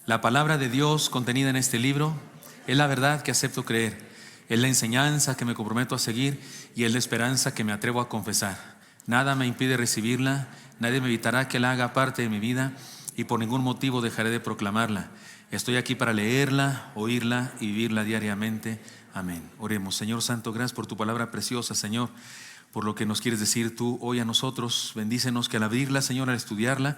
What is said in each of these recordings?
La palabra de Dios contenida en este libro es la verdad que acepto creer, es la enseñanza que me comprometo a seguir y es la esperanza que me atrevo a confesar. Nada me impide recibirla, nadie me evitará que la haga parte de mi vida y por ningún motivo dejaré de proclamarla. Estoy aquí para leerla, oírla y vivirla diariamente. Amén. Oremos. Señor Santo, gracias por tu palabra preciosa, Señor, por lo que nos quieres decir tú hoy a nosotros. Bendícenos que al abrirla, Señor, al estudiarla,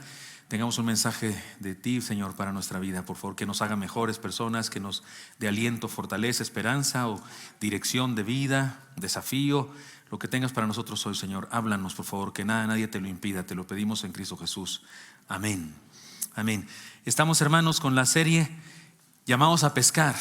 tengamos un mensaje de ti, Señor, para nuestra vida. Por favor, que nos haga mejores personas, que nos dé aliento, fortaleza, esperanza o dirección de vida, desafío, lo que tengas para nosotros hoy, Señor. Háblanos, por favor, que nada, nadie te lo impida. Te lo pedimos en Cristo Jesús. Amén. Amén. Estamos, hermanos, con la serie llamados a pescar.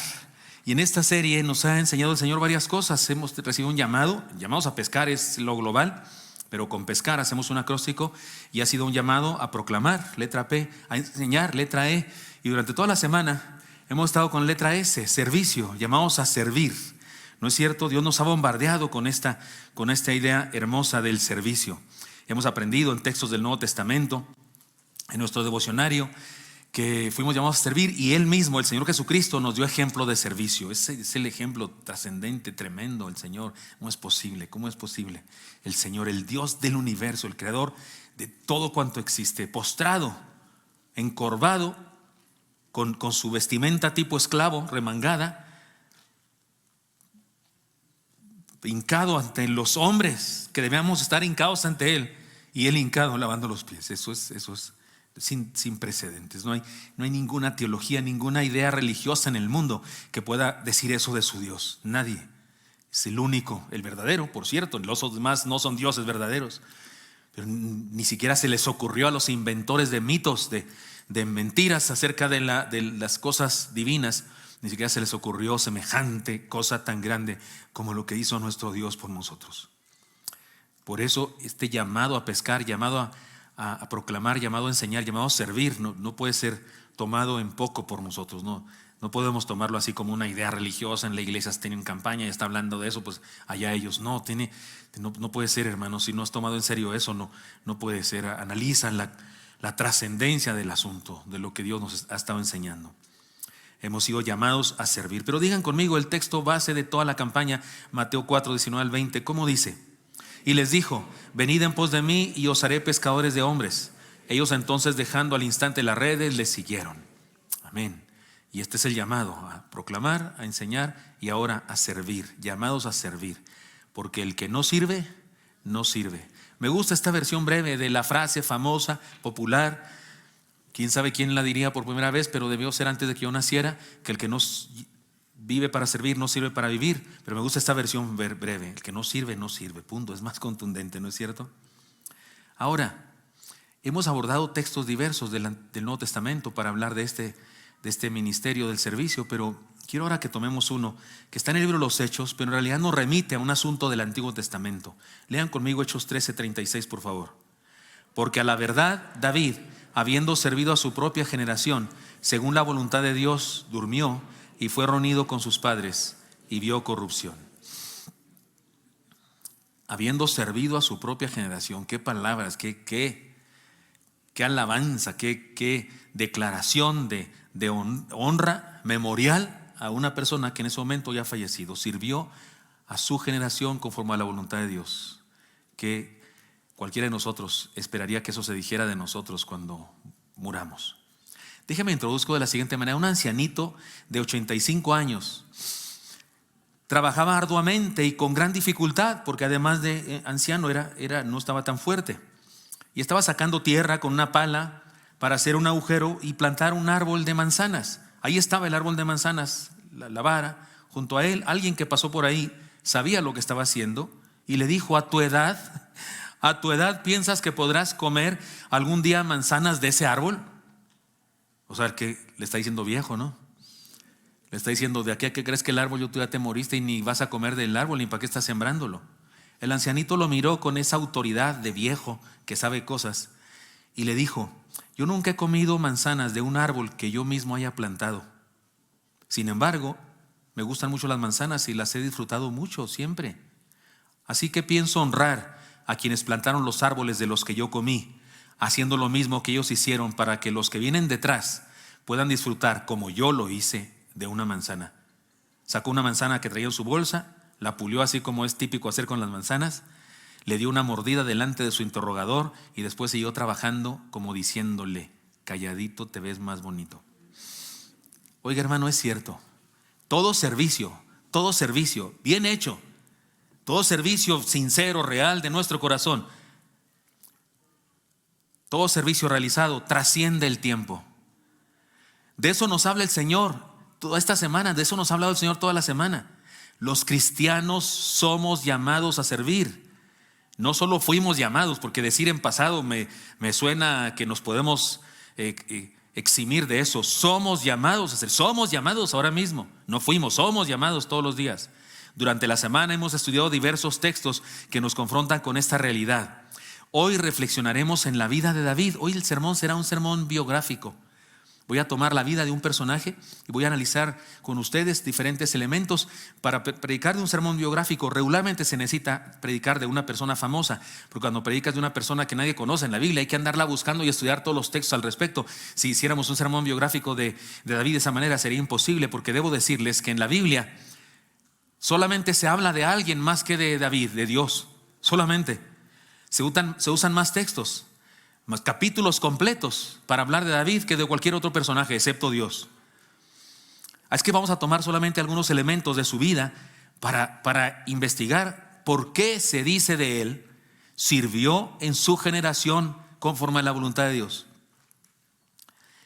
Y en esta serie nos ha enseñado el Señor varias cosas. Hemos recibido un llamado, llamados a pescar es lo global, pero con pescar hacemos un acróstico y ha sido un llamado a proclamar, letra P, a enseñar, letra E. Y durante toda la semana hemos estado con letra S, servicio, llamados a servir. ¿No es cierto? Dios nos ha bombardeado con esta idea hermosa del servicio. Hemos aprendido en textos del Nuevo Testamento, en nuestro devocionario, que fuimos llamados a servir y Él mismo, el Señor Jesucristo, nos dio ejemplo de servicio. Ese es el ejemplo trascendente, tremendo, el Señor. ¿Cómo es posible? ¿Cómo es posible? El Señor, el Dios del universo, el creador de todo cuanto existe, postrado, encorvado, con su vestimenta tipo esclavo, remangada, hincado ante los hombres, que debíamos estar hincados ante Él, y Él hincado lavando los pies. Eso es sin precedentes. No hay ninguna teología, ninguna idea religiosa en el mundo que pueda decir eso de su Dios. Nadie. Es el único, el verdadero, por cierto. Los demás no son dioses verdaderos. Pero ni siquiera se les ocurrió a los inventores de mitos, de mentiras acerca de las cosas divinas, ni siquiera se les ocurrió semejante cosa tan grande como lo que hizo nuestro Dios por nosotros. Por eso este llamado a pescar, llamado a proclamar, llamado a enseñar, llamado a servir, no puede ser tomado en poco por nosotros. No podemos tomarlo así como una idea religiosa. En la iglesia se tienen campaña y está hablando de eso, pues allá ellos. No puede ser, hermanos. Si no has tomado en serio eso, no puede ser. Analiza la trascendencia del asunto, de lo que Dios nos ha estado enseñando. Hemos sido llamados a servir. Pero digan conmigo el texto base de toda la campaña, Mateo 4, 19 al 20. ¿Cómo dice? Y les dijo: venid en pos de mí y os haré pescadores de hombres. Ellos entonces, dejando al instante las redes, les siguieron. Amén. Y este es el llamado: a proclamar, a enseñar y ahora a servir. Llamados a servir, porque el que no sirve, no sirve. Me gusta esta versión breve de la frase famosa, popular. Quién sabe quién la diría por primera vez, pero debió ser antes de que yo naciera, que el que no vive para servir, no sirve para vivir. Pero me gusta esta versión breve: el que no sirve, no sirve, punto. Es más contundente, ¿no es cierto? Ahora, hemos abordado textos diversos del Nuevo Testamento para hablar de este ministerio del servicio, pero quiero ahora que tomemos uno que está en el libro de los Hechos, pero en realidad nos remite a un asunto del Antiguo Testamento. Lean conmigo Hechos 13:36, por favor. Porque a la verdad David, habiendo servido a su propia generación, según la voluntad de Dios, durmió y fue reunido con sus padres y vio corrupción. Habiendo servido a su propia generación. Qué palabras, qué alabanza, qué declaración de honra memorial a una persona que en ese momento ya ha fallecido. Sirvió a su generación conforme a la voluntad de Dios. Que cualquiera de nosotros esperaría que eso se dijera de nosotros cuando muramos. Déjame introduzco de la siguiente manera. Un ancianito de 85 años trabajaba arduamente y con gran dificultad, porque además de anciano no estaba tan fuerte, y estaba sacando tierra con una pala para hacer un agujero y plantar un árbol de manzanas. Ahí estaba el árbol de manzanas, la vara, junto a él. Alguien que pasó por ahí sabía lo que estaba haciendo y le dijo: a tu edad ¿piensas que podrás comer algún día manzanas de ese árbol? O sea, que le está diciendo viejo, ¿no? Le está diciendo: de aquí a que crees que el árbol, tú ya te moriste y ni vas a comer del árbol, ni para qué estás sembrándolo. El ancianito lo miró con esa autoridad de viejo que sabe cosas y le dijo: yo nunca he comido manzanas de un árbol que yo mismo haya plantado. Sin embargo, me gustan mucho las manzanas y las he disfrutado mucho siempre. Así que pienso honrar a quienes plantaron los árboles de los que yo comí, haciendo lo mismo que ellos hicieron, para que los que vienen detrás puedan disfrutar, como yo lo hice, de una manzana. Sacó una manzana que traía en su bolsa, la pulió así como es típico hacer con las manzanas, le dio una mordida delante de su interrogador y después siguió trabajando como diciéndole: calladito te ves más bonito. Oiga, hermano, es cierto. Todo servicio bien hecho, todo servicio sincero, real de nuestro corazón, todo servicio realizado trasciende el tiempo. De eso nos habla el Señor toda esta semana, de eso nos ha hablado el Señor toda la semana. Los cristianos somos llamados a servir. No solo fuimos llamados, porque decir en pasado me suena que nos podemos eximir de eso. Somos llamados a servir, somos llamados ahora mismo. No fuimos, somos llamados todos los días. Durante la semana hemos estudiado diversos textos que nos confrontan con esta realidad. Hoy reflexionaremos en la vida de David. Hoy el sermón será un sermón biográfico. Voy a tomar la vida de un personaje y voy a analizar con ustedes diferentes elementos. Para predicar de un sermón biográfico regularmente se necesita predicar de una persona famosa, porque cuando predicas de una persona que nadie conoce en la Biblia hay que andarla buscando y estudiar todos los textos al respecto. Si hiciéramos un sermón biográfico de David de esa manera sería imposible, porque debo decirles que en la Biblia solamente se habla de alguien más que de David, de Dios. Solamente se usan más textos, más capítulos completos para hablar de David que de cualquier otro personaje, excepto Dios. Es que vamos a tomar solamente algunos elementos de su vida para investigar por qué se dice de él: sirvió en su generación conforme a la voluntad de Dios.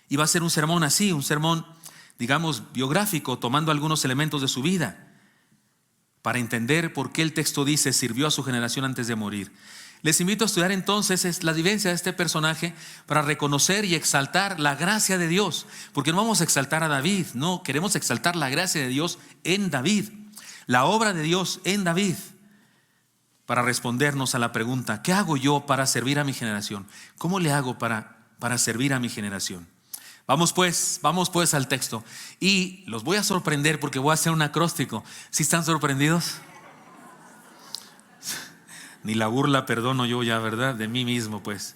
Y va a ser un sermón así, un sermón, digamos, biográfico, tomando algunos elementos de su vida para entender por qué el texto dice: sirvió a su generación antes de morir. Les invito a estudiar entonces la vivencia de este personaje para reconocer y exaltar la gracia de Dios, porque no vamos a exaltar a David, no, queremos exaltar la gracia de Dios en David, la obra de Dios en David, para respondernos a la pregunta: ¿qué hago yo para servir a mi generación? ¿Cómo le hago para servir a mi generación? Vamos pues al texto y los voy a sorprender porque voy a hacer un acróstico. ¿Sí están sorprendidos? Ni la burla perdono yo ya, ¿verdad? De mí mismo, pues.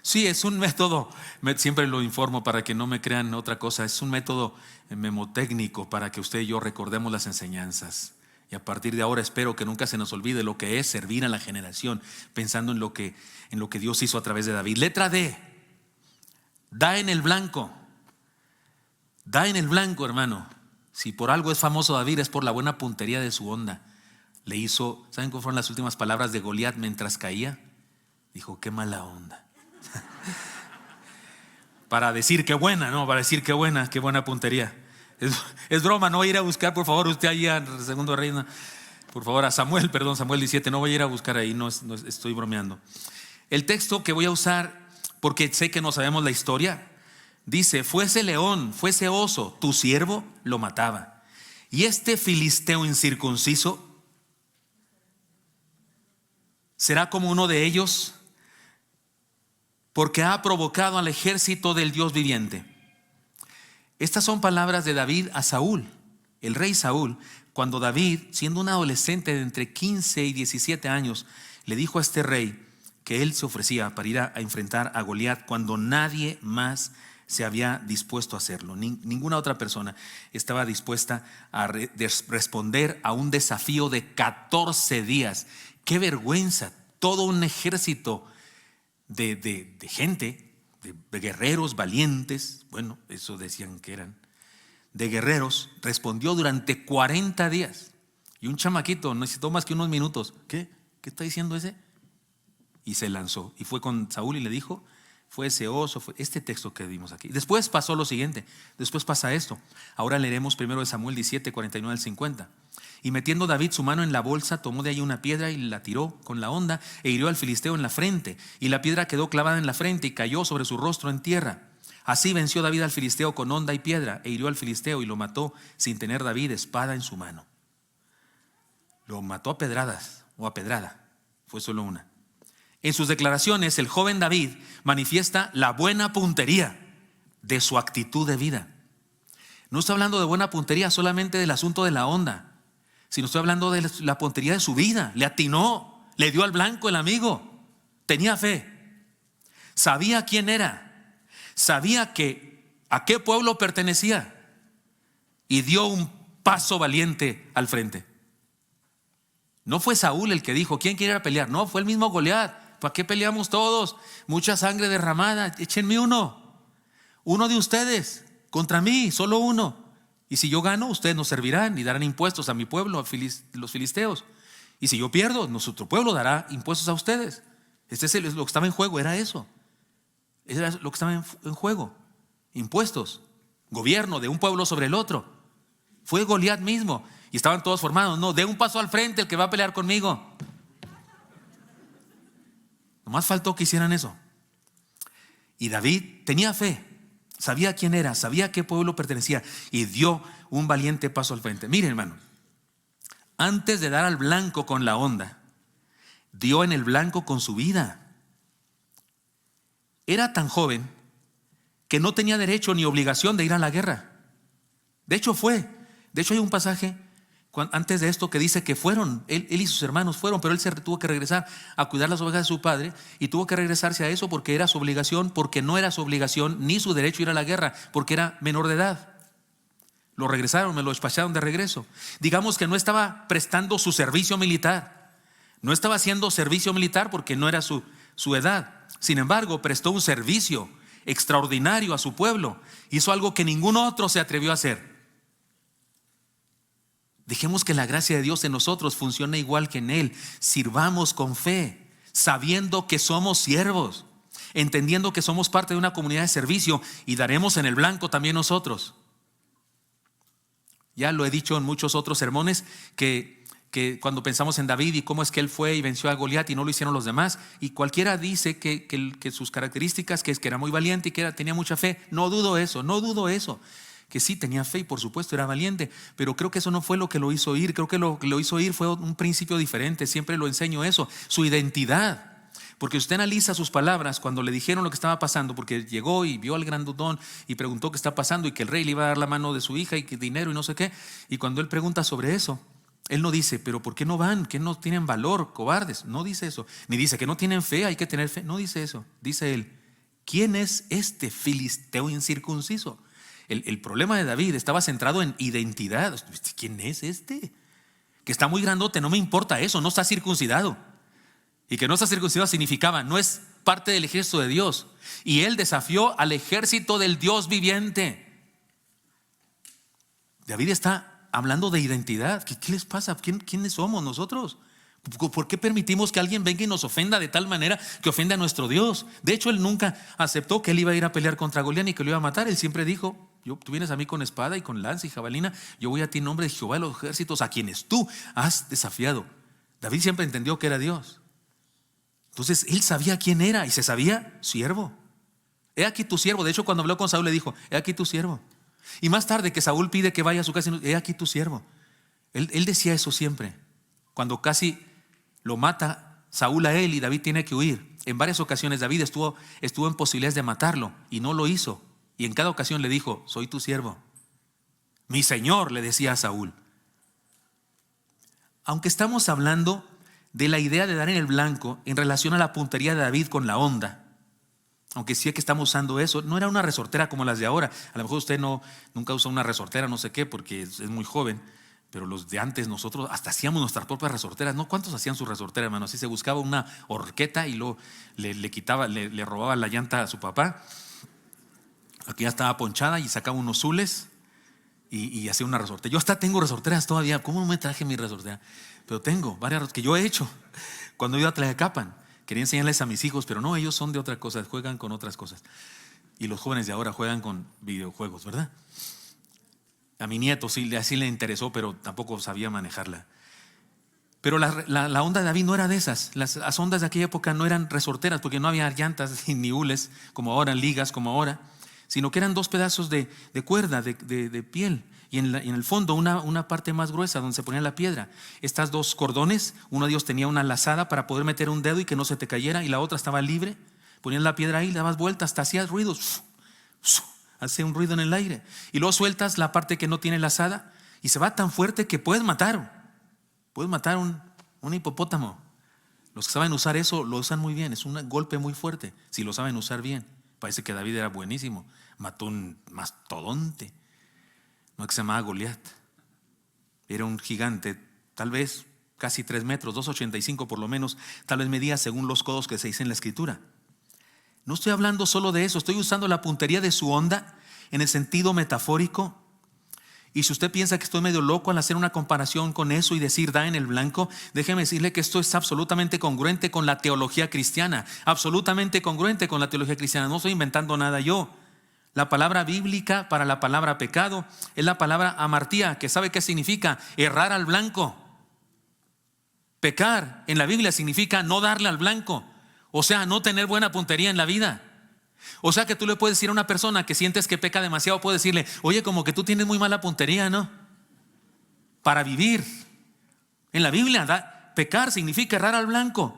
Sí, es un método, siempre lo informo para que no me crean otra cosa, es un método memotécnico para que usted y yo recordemos las enseñanzas. Y a partir de ahora espero que nunca se nos olvide lo que es servir a la generación, pensando en lo que Dios hizo a través de David. Letra D, da en el blanco. Da en el blanco, hermano. Si por algo es famoso David, es por la buena puntería de su onda. Le hizo, ¿saben cómo fueron las últimas palabras de Goliat mientras caía? Dijo: qué mala onda. Para decir qué buena, no, para decir qué buena puntería. Es broma, no voy a ir a buscar, por favor, usted ahí al segundo reino. Por favor, a Samuel 17, no voy a ir a buscar ahí, no estoy bromeando. El texto que voy a usar, porque sé que no sabemos la historia, dice: fuese león, fuese oso, tu siervo lo mataba. Y este filisteo incircunciso será como uno de ellos, porque ha provocado al ejército del Dios viviente. Estas son palabras de David a Saúl, el rey Saúl, cuando David, siendo un adolescente de entre 15 y 17 años, le dijo a este rey que él se ofrecía para ir a enfrentar a Goliat cuando nadie más se había dispuesto a hacerlo. Ninguna otra persona estaba dispuesta a responder a un desafío de 14 días. ¡Qué vergüenza! Todo un ejército de gente, de guerreros valientes, bueno, eso decían que eran, de guerreros, respondió durante 40 días. Y un chamaquito no necesitó más que unos minutos. ¿Qué está diciendo ese? Y se lanzó. Y fue con Saúl y le dijo: fue ese oso, fue este texto que vimos aquí. Después pasó lo siguiente, después pasa esto. Ahora leeremos primero de Samuel 17, 49 al 50. Y metiendo David su mano en la bolsa, tomó de ahí una piedra y la tiró con la honda e hirió al filisteo en la frente. Y la piedra quedó clavada en la frente y cayó sobre su rostro en tierra. Así venció David al filisteo con honda y piedra e hirió al filisteo y lo mató sin tener David espada en su mano. Lo mató a pedradas o a pedrada, fue solo una. En sus declaraciones, el joven David manifiesta la buena puntería de su actitud de vida. No estoy hablando de buena puntería solamente del asunto de la honda, sino estoy hablando de la puntería de su vida. Le atinó, le dio al blanco el amigo. Tenía fe, sabía quién era, sabía que ¿A qué pueblo pertenecía? Y dio un paso valiente al frente. No fue Saúl el que dijo, ¿quién quiere ir a pelear? No, fue el mismo Goliat. ¿Para qué peleamos todos? Mucha sangre derramada. Échenme uno de ustedes contra mí, solo uno. Y si yo gano, ustedes nos servirán y darán impuestos a mi pueblo, a los filisteos. Y si yo pierdo, nuestro pueblo dará impuestos a ustedes. Lo que estaba en juego era eso. Era lo que estaba en juego. Impuestos, gobierno de un pueblo sobre el otro. Fue Goliat mismo. Y estaban todos formados. No, dé un paso al frente el que va a pelear conmigo. Nomás faltó que hicieran eso. Y David tenía fe. Sabía quién era, sabía a qué pueblo pertenecía. Y dio un valiente paso al frente. Miren, hermano, antes de dar al blanco con la honda, dio en el blanco con su vida. Era tan joven que no tenía derecho ni obligación de ir a la guerra. De hecho hay un pasaje antes de esto que dice que fueron, él y sus hermanos fueron, pero él se tuvo que regresar a cuidar las ovejas de su padre y tuvo que regresarse a eso porque era su obligación, porque no era su obligación ni su derecho ir a la guerra, porque era menor de edad. Lo regresaron, me lo despacharon de regreso. Digamos que no estaba prestando su servicio militar, no estaba haciendo servicio militar porque no era su edad. Sin embargo, prestó un servicio extraordinario a su pueblo. Hizo algo que ningún otro se atrevió a hacer. Dejemos que la gracia de Dios en nosotros funcione igual que en Él. Sirvamos con fe, sabiendo que somos siervos, entendiendo que somos parte de una comunidad de servicio y daremos en el blanco también nosotros. Ya lo he dicho en muchos otros sermones que cuando pensamos en David y cómo es que él fue y venció a Goliat y no lo hicieron los demás, y cualquiera dice que sus características, que era muy valiente y que tenía mucha fe. No dudo eso. Que sí tenía fe y por supuesto era valiente, pero creo que eso no fue lo que lo hizo ir. Creo que lo que lo hizo ir fue un principio diferente. Siempre lo enseño eso, su identidad. Porque usted analiza sus palabras cuando le dijeron lo que estaba pasando, porque llegó y vio al grandotón y preguntó qué está pasando y que el rey le iba a dar la mano de su hija y que dinero y no sé qué. Y cuando él pregunta sobre eso, él no dice, pero ¿por qué no van? ¿Qué no tienen valor? Cobardes. No dice eso. Ni dice que no tienen fe, hay que tener fe. No dice eso. Dice él, ¿quién es este filisteo incircunciso? El problema de David estaba centrado en identidad. ¿Quién es este? Que está muy grandote, no me importa eso, no está circuncidado. Y que no está circuncidado significaba, no es parte del ejército de Dios. Y él desafió al ejército del Dios viviente. David está hablando de identidad. ¿Qué les pasa? ¿Quiénes somos nosotros? ¿Por qué permitimos que alguien venga y nos ofenda de tal manera que ofenda a nuestro Dios? De hecho, él nunca aceptó que él iba a ir a pelear contra Goliat ni que lo iba a matar. Él siempre dijo, tú vienes a mí con espada y con lanza y jabalina, yo voy a ti en nombre de Jehová de los ejércitos, a quienes tú has desafiado. David siempre entendió que era Dios. Entonces él sabía quién era y se sabía siervo. He aquí tu siervo. De hecho, cuando habló con Saúl le dijo, he aquí tu siervo. Y más tarde que Saúl pide que vaya a su casa, he aquí tu siervo. Él decía eso siempre. Cuando casi lo mata Saúl a él y David tiene que huir, en varias ocasiones David estuvo en posibilidades de matarlo y no lo hizo. Y en cada ocasión le dijo, soy tu siervo. Mi Señor, le decía a Saúl. Aunque estamos hablando de la idea de dar en el blanco en relación a la puntería de David con la honda, aunque sí que estamos usando eso, no era una resortera como las de ahora. A lo mejor usted nunca usa una resortera, no sé qué, porque es muy joven. Pero los de antes, nosotros hasta hacíamos nuestras propias resorteras. ¿No? ¿Cuántos hacían su resortera, hermano? Así se buscaba una horqueta y luego le robaba la llanta a su papá. Aquí ya estaba ponchada y sacaba unos zules y hacía una resortera. Yo hasta tengo resorteras todavía. ¿Cómo no me traje mi resortera? Pero tengo varias que yo he hecho. Cuando iba a Tlayacapan, quería enseñarles a mis hijos, pero no, ellos son de otra cosa, juegan con otras cosas. Y los jóvenes de ahora juegan con videojuegos, ¿verdad? A mi nieto sí, así le interesó, pero tampoco sabía manejarla. Pero la honda de David no era de esas. Las hondas de aquella época no eran resorteras, porque no había llantas ni hules como ahora, ligas como ahora, sino que eran dos pedazos de cuerda, de piel. Y en el fondo una parte más gruesa donde se ponía la piedra. Estas dos cordones, uno de ellos tenía una lazada para poder meter un dedo y que no se te cayera, y la otra estaba libre. Ponías la piedra ahí, le dabas vueltas, hasta hacías ruidos. Hace un ruido en el aire. Y luego sueltas la parte que no tiene lazada y se va tan fuerte que puedes matar un hipopótamo. Los que saben usar eso lo usan muy bien. Es un golpe muy fuerte si lo saben usar bien. Parece que David era buenísimo. Mató un mastodonte, no, que se llamaba Goliat. Era un gigante, tal vez casi 3 metros, 2,85 por lo menos. Tal vez medía según los codos que se dice en la escritura. No estoy hablando solo de eso, estoy usando la puntería de su onda en el sentido metafórico. Y si usted piensa que estoy medio loco al hacer una comparación con eso y decir da en el blanco, déjeme decirle que esto es absolutamente congruente con la teología cristiana. Absolutamente congruente con la teología cristiana. No estoy inventando nada yo. La palabra bíblica para la palabra pecado es la palabra amartía, que sabe qué significa: errar al blanco. Pecar en la Biblia significa no darle al blanco, o sea, no tener buena puntería en la vida. O sea que tú le puedes decir a una persona que sientes que peca demasiado, puedes decirle: oye, como que tú tienes muy mala puntería, ¿no? Para vivir. En la Biblia, pecar significa errar al blanco.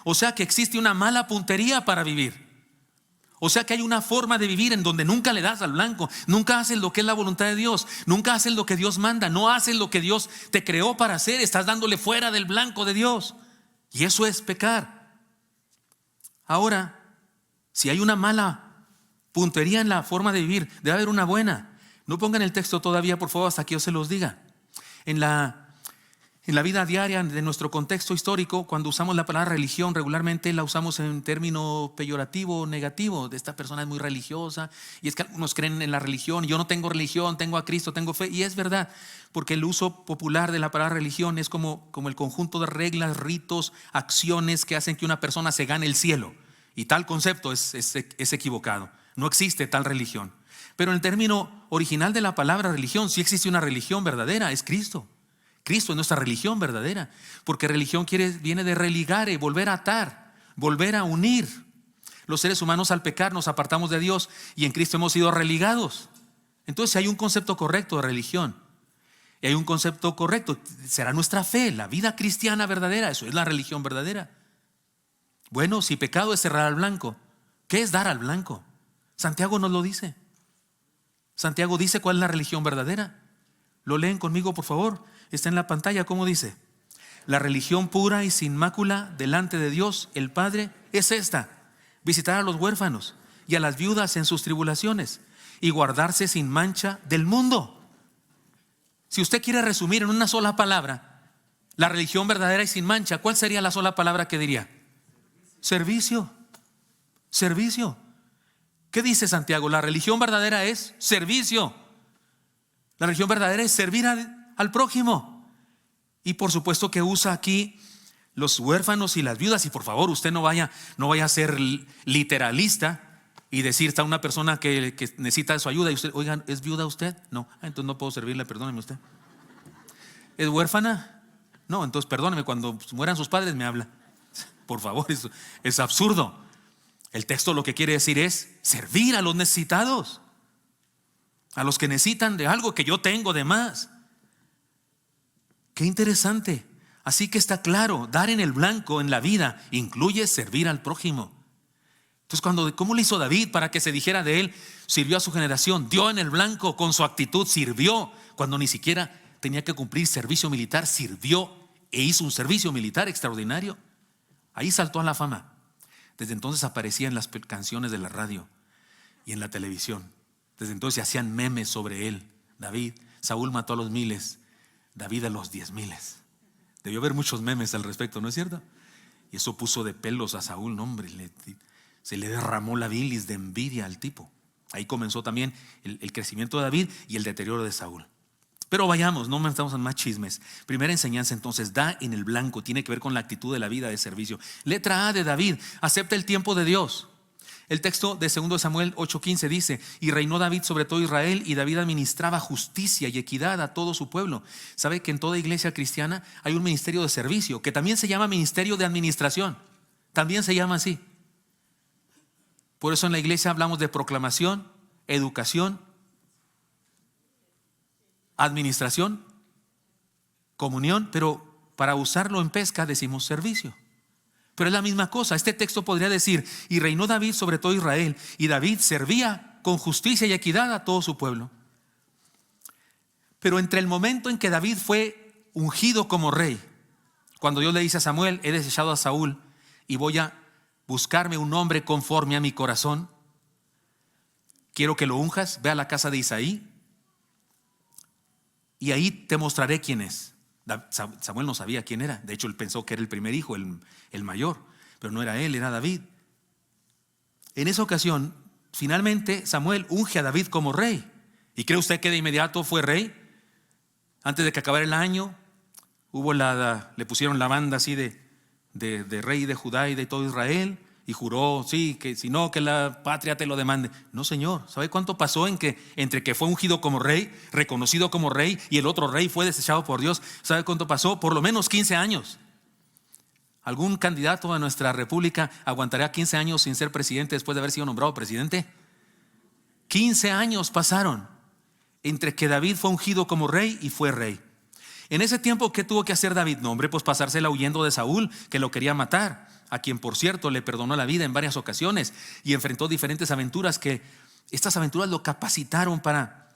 O sea que existe una mala puntería para vivir. O sea que hay una forma de vivir en donde nunca le das al blanco, nunca haces lo que es la voluntad de Dios, nunca haces lo que Dios manda, no haces lo que Dios te creó para hacer, estás dándole fuera del blanco de Dios. Y eso es pecar. Ahora, si hay una mala puntería en la forma de vivir, debe haber una buena. No pongan el texto todavía, por favor, hasta que yo se los diga. En la vida diaria de nuestro contexto histórico, cuando usamos la palabra religión, regularmente la usamos en término peyorativo, negativo. De esta persona es muy religiosa, y es que algunos creen en la religión. Yo no tengo religión, tengo a Cristo, tengo fe. Y es verdad, porque el uso popular de la palabra religión es como el conjunto de reglas, ritos, acciones que hacen que una persona se gane el cielo. Y tal concepto es equivocado. No existe tal religión. Pero en el término original de la palabra religión, sí existe una religión verdadera, es Cristo. Cristo es nuestra religión verdadera, porque religión viene de religare, volver a atar, volver a unir. Los seres humanos al pecar nos apartamos de Dios y en Cristo hemos sido religados. Entonces hay un concepto correcto de religión. Y hay un concepto correcto, será nuestra fe, la vida cristiana verdadera, eso es la religión verdadera. Bueno, si pecado es cerrar al blanco, ¿qué es dar al blanco? Santiago nos lo dice. Santiago dice cuál es la religión verdadera. Lo leen conmigo, por favor. Está en la pantalla, ¿cómo dice? La religión pura y sin mácula delante de Dios, el Padre, es esta: visitar a los huérfanos y a las viudas en sus tribulaciones y guardarse sin mancha del mundo. Si usted quiere resumir en una sola palabra la religión verdadera y sin mancha, ¿cuál sería la sola palabra que diría? Servicio. Servicio. ¿Qué dice Santiago? La religión verdadera es servicio. La religión verdadera es servir al prójimo. Y por supuesto que usa aquí los huérfanos y las viudas. Y por favor, usted no vaya a ser literalista y decir: está una persona que necesita su ayuda y usted: oigan, ¿es viuda usted? No, entonces no puedo servirle, perdóneme usted. ¿Es huérfana? No, entonces perdóneme, cuando mueran sus padres me habla. Por favor, eso es absurdo. El texto lo que quiere decir es servir a los necesitados, a los que necesitan de algo que yo tengo de más. Qué interesante. Así que está claro, dar en el blanco en la vida incluye servir al prójimo. Entonces, ¿cómo le hizo David para que se dijera de él? Sirvió a su generación, dio en el blanco con su actitud, sirvió cuando ni siquiera tenía que cumplir servicio militar, sirvió e hizo un servicio militar extraordinario. Ahí saltó a la fama. Desde entonces aparecía en las canciones de la radio y en la televisión. Desde entonces se hacían memes sobre él. David, Saúl mató a los 1000, David a los 10,000. Debió haber muchos memes al respecto, ¿no es cierto? Y eso puso de pelos a Saúl, no, hombre, se le derramó la bilis de envidia al tipo. Ahí comenzó también el crecimiento de David y el deterioro de Saúl. Pero vayamos, no metamos en más chismes. Primera enseñanza entonces, da en el blanco, tiene que ver con la actitud de la vida de servicio. Letra A de David, acepta el tiempo de Dios. El texto de 2 Samuel 8:15 dice: y reinó David sobre todo Israel, y David administraba justicia y equidad a todo su pueblo. ¿Sabe que en toda iglesia cristiana hay un ministerio de servicio que también se llama ministerio de administración? También se llama así. Por eso en la iglesia hablamos de proclamación, educación, administración, comunión, pero para usarlo en pesca decimos servicio. Pero es la misma cosa. Este texto podría decir: y reinó David sobre todo Israel, y David servía con justicia y equidad a todo su pueblo. Pero entre el momento en que David fue ungido como rey, cuando Dios le dice a Samuel: he desechado a Saúl y voy a buscarme un hombre conforme a mi corazón, quiero que lo unjas, ve a la casa de Isaí y ahí te mostraré quién es. Samuel no sabía quién era. De hecho, él pensó que era el primer hijo, el mayor, pero no era él, era David. En esa ocasión, finalmente Samuel unge a David como rey. ¿Y cree usted que de inmediato fue rey? Antes de que acabara el año, le pusieron la banda así de rey de Judá y de todo Israel, y juró, sí, que si no, que la patria te lo demande. No, señor. ¿Sabe cuánto pasó entre que fue ungido como rey, reconocido como rey, y el otro rey fue desechado por Dios? ¿Sabe cuánto pasó? Por lo menos 15 años. ¿Algún candidato a nuestra república aguantaría 15 años sin ser presidente después de haber sido nombrado presidente? 15 años pasaron entre que David fue ungido como rey y fue rey. En ese tiempo, ¿qué tuvo que hacer David? No, hombre, pues pasársela huyendo de Saúl, que lo quería matar, a quien por cierto le perdonó la vida en varias ocasiones y enfrentó diferentes aventuras que estas aventuras lo capacitaron para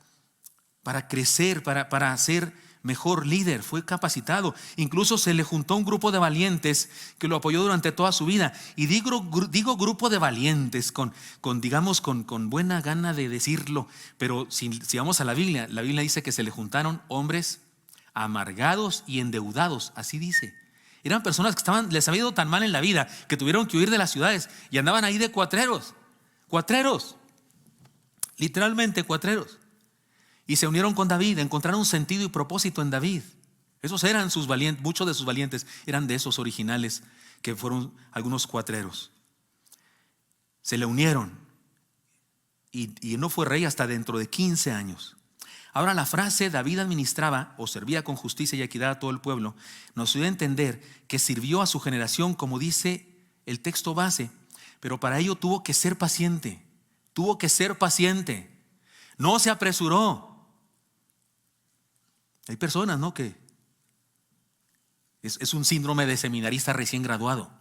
crecer, para ser mejor líder. Fue capacitado. Incluso se le juntó un grupo de valientes que lo apoyó durante toda su vida. Y digo grupo de valientes con buena gana de decirlo, pero si vamos a la Biblia dice que se le juntaron hombres amargados y endeudados, así dice. Eran personas que les había ido tan mal en la vida que tuvieron que huir de las ciudades y andaban ahí de cuatreros, literalmente cuatreros. Y se unieron con David, encontraron un sentido y propósito en David. Esos eran sus valientes, muchos de sus valientes eran de esos originales que fueron algunos cuatreros. Se le unieron y no fue rey hasta dentro de 15 años. Ahora la frase David administraba o servía con justicia y equidad a todo el pueblo nos ayuda a entender que sirvió a su generación como dice el texto base, pero para ello tuvo que ser paciente, no se apresuró. Hay personas, ¿no?, que es un síndrome de seminarista recién graduado.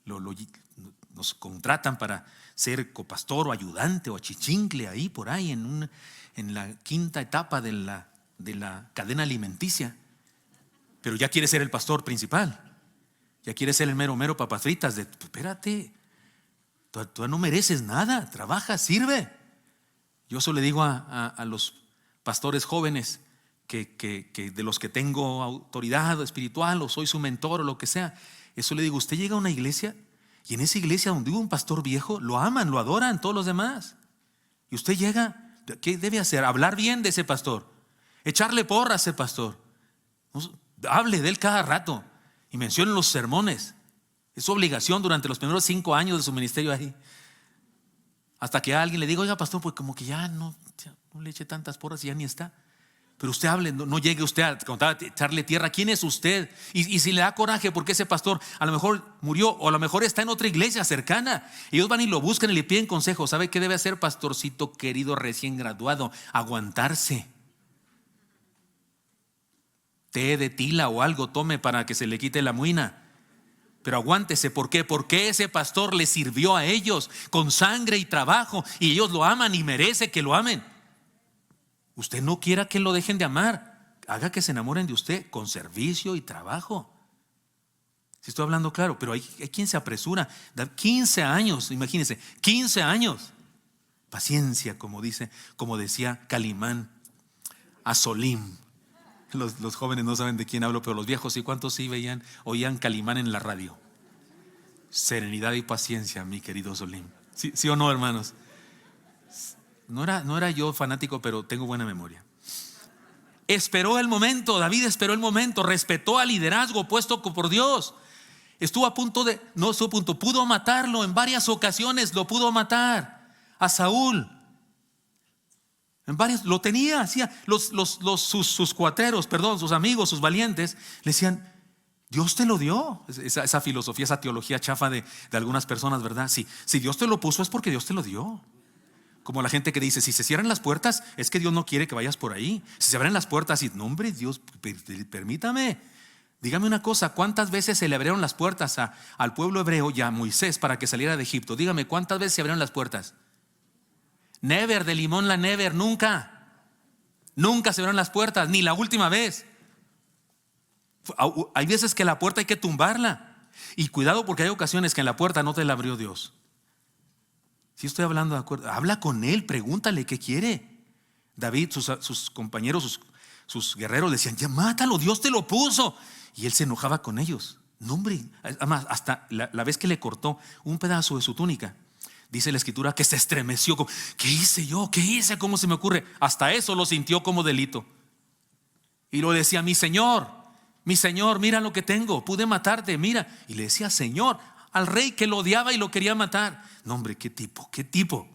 Nos contratan para ser copastor o ayudante o achichincle ahí por ahí en la quinta etapa de la cadena alimenticia, pero ya quiere ser el pastor principal, ya quiere ser el mero papas fritas. Espérate, tú no mereces nada, trabaja, sirve. Yo eso le digo a los pastores jóvenes que de los que tengo autoridad espiritual o soy su mentor o lo que sea. Eso le digo, usted llega a una iglesia y en esa iglesia donde hubo un pastor viejo lo aman, lo adoran todos los demás, y usted llega, ¿qué debe hacer? Hablar bien de ese pastor, echarle porra a ese pastor, hable de él cada rato y mencione los sermones. Es su obligación durante los primeros 5 años de su ministerio ahí, hasta que a alguien le diga, oiga pastor, pues como que ya no le eche tantas porras y ya ni está. Pero usted hable, no llegue usted a echarle tierra. ¿Quién es usted? Y si le da coraje porque ese pastor a lo mejor murió o a lo mejor está en otra iglesia cercana, ellos van y lo buscan y le piden consejo. ¿Sabe qué debe hacer, pastorcito querido recién graduado? Aguantarse. Té de tila o algo tome para que se le quite la muina, pero aguántese. ¿Por qué? Porque ese pastor le sirvió a ellos con sangre y trabajo y ellos lo aman y merece que lo amen. Usted no quiera que lo dejen de amar, haga que se enamoren de usted con servicio y trabajo. Si estoy hablando claro, pero hay quien se apresura. 15 años, imagínense, 15 años. Paciencia, como decía Calimán a Solim. Los jóvenes no saben de quién hablo, pero los viejos sí. ¿Cuántos sí oían Calimán en la radio? Serenidad y paciencia, mi querido Solim. ¿Sí o no, hermanos? No era yo fanático, pero tengo buena memoria. Esperó el momento, David esperó el momento, respetó al liderazgo puesto por Dios. Pudo matarlo en varias ocasiones, lo pudo matar a Saúl. Lo tenía, hacía sus cuateros, sus amigos, sus valientes, le decían, Dios te lo dio. Esa filosofía, esa teología chafa de algunas personas, ¿verdad? Si Dios te lo puso es porque Dios te lo dio. Como la gente que dice, si se cierran las puertas es que Dios no quiere que vayas por ahí. Si se abren las puertas y no, hombre, Dios, permítame. Dígame una cosa, ¿cuántas veces se le abrieron las puertas al pueblo hebreo y a Moisés para que saliera de Egipto? Dígame, ¿cuántas veces se abrieron las puertas? Never, de limón la never, nunca. Nunca se abrieron las puertas, ni la última vez. Hay veces que la puerta hay que tumbarla. Y cuidado, porque hay ocasiones que en la puerta no te la abrió Dios. Si estoy hablando de acuerdo, habla con él, pregúntale qué quiere. David, sus compañeros, sus guerreros le decían: ya mátalo, Dios te lo puso. Y él se enojaba con ellos. No, hombre, además, hasta la vez que le cortó un pedazo de su túnica, dice la escritura que se estremeció. ¿Qué hice yo? ¿Qué hice? ¿Cómo se me ocurre? Hasta eso lo sintió como delito. Y lo decía: mi Señor, mira lo que tengo, pude matarte, mira. Y le decía Señor al rey que lo odiaba y lo quería matar. No, hombre, qué tipo.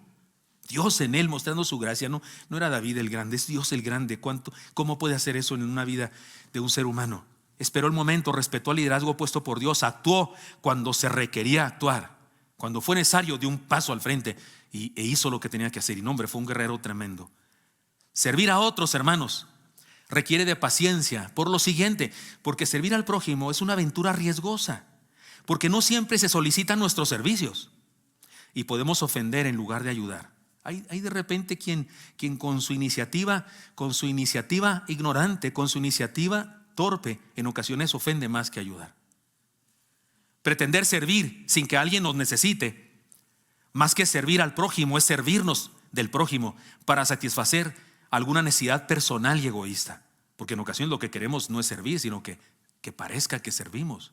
Dios en él mostrando su gracia. No era David el grande, es Dios el grande. ¿Cómo puede hacer eso en una vida de un ser humano? Esperó el momento, respetó el liderazgo puesto por Dios, actuó cuando se requería actuar. Cuando fue necesario, dio un paso al frente e hizo lo que tenía que hacer. Y no, hombre, fue un guerrero tremendo. Servir a otros, hermanos, requiere de paciencia. Por lo siguiente, porque servir al prójimo es una aventura riesgosa. Porque no siempre se solicitan nuestros servicios y podemos ofender en lugar de ayudar. Hay de repente quien con su iniciativa ignorante, con su iniciativa torpe, en ocasiones ofende más que ayudar. Pretender servir sin que alguien nos necesite, más que servir al prójimo, es servirnos del prójimo para satisfacer alguna necesidad personal y egoísta. Porque en ocasiones lo que queremos no es servir, sino que parezca que servimos,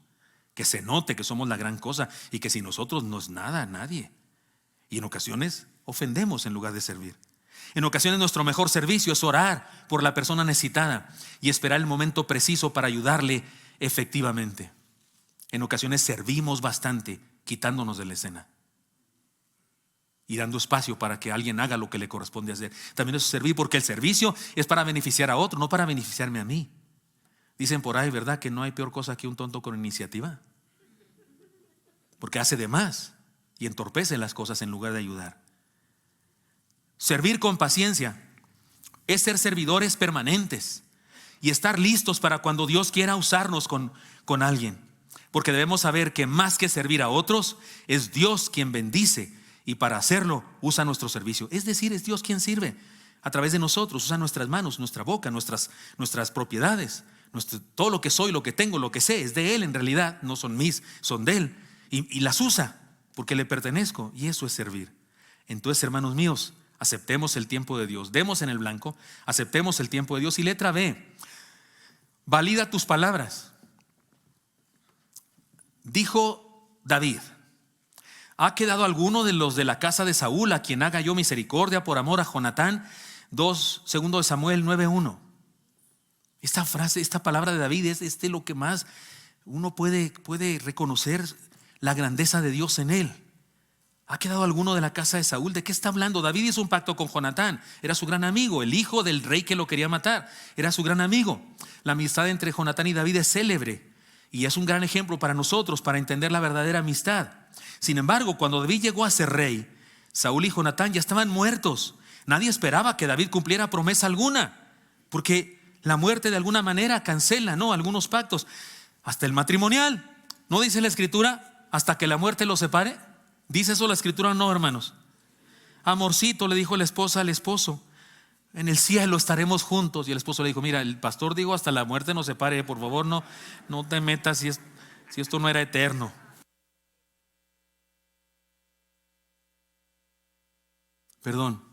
que se note que somos la gran cosa y que sin nosotros no es nada, nadie. Y en ocasiones ofendemos en lugar de servir. En ocasiones nuestro mejor servicio es orar por la persona necesitada y esperar el momento preciso para ayudarle efectivamente. En ocasiones servimos bastante quitándonos de la escena y dando espacio para que alguien haga lo que le corresponde hacer. También eso es servir, porque el servicio es para beneficiar a otro, no para beneficiarme a mí. Dicen por ahí, ¿verdad?, que no hay peor cosa que un tonto con iniciativa, porque hace de más y entorpece las cosas en lugar de ayudar. Servir con paciencia es ser servidores permanentes y estar listos para cuando Dios quiera usarnos con alguien, porque debemos saber que más que servir a otros, es Dios quien bendice, y para hacerlo usa nuestro servicio. Es decir, es Dios quien sirve a través de nosotros, usa nuestras manos, nuestra boca, nuestras propiedades, todo lo que soy, lo que tengo, lo que sé, es de Él en realidad, no son mis, son de Él, y las usa porque le pertenezco, y eso es servir. Entonces, hermanos míos, aceptemos el tiempo de Dios, demos en el blanco, aceptemos el tiempo de Dios. Y letra B, valida tus palabras. Dijo David: ¿ha quedado alguno de los de la casa de Saúl a quien haga yo misericordia por amor a Jonatán? 2 Samuel 9:1. Esta frase, esta palabra de David es de lo que más uno puede reconocer la grandeza de Dios en él. ¿Ha quedado alguno de la casa de Saúl? ¿De qué está hablando? David hizo un pacto con Jonatán, era su gran amigo, el hijo del rey que lo quería matar, era su gran amigo. La amistad entre Jonatán y David es célebre y es un gran ejemplo para nosotros para entender la verdadera amistad. Sin embargo, cuando David llegó a ser rey, Saúl y Jonatán ya estaban muertos. Nadie esperaba que David cumpliera promesa alguna, porque la muerte de alguna manera cancela, ¿no?, algunos pactos, hasta el matrimonial. ¿No dice la escritura hasta que la muerte los separe? ¿Dice eso la escritura o no, hermanos? Amorcito, le dijo la esposa al esposo, en el cielo estaremos juntos. Y el esposo le dijo: mira, el pastor dijo hasta la muerte nos separe, por favor no te metas si esto no era eterno. Perdón.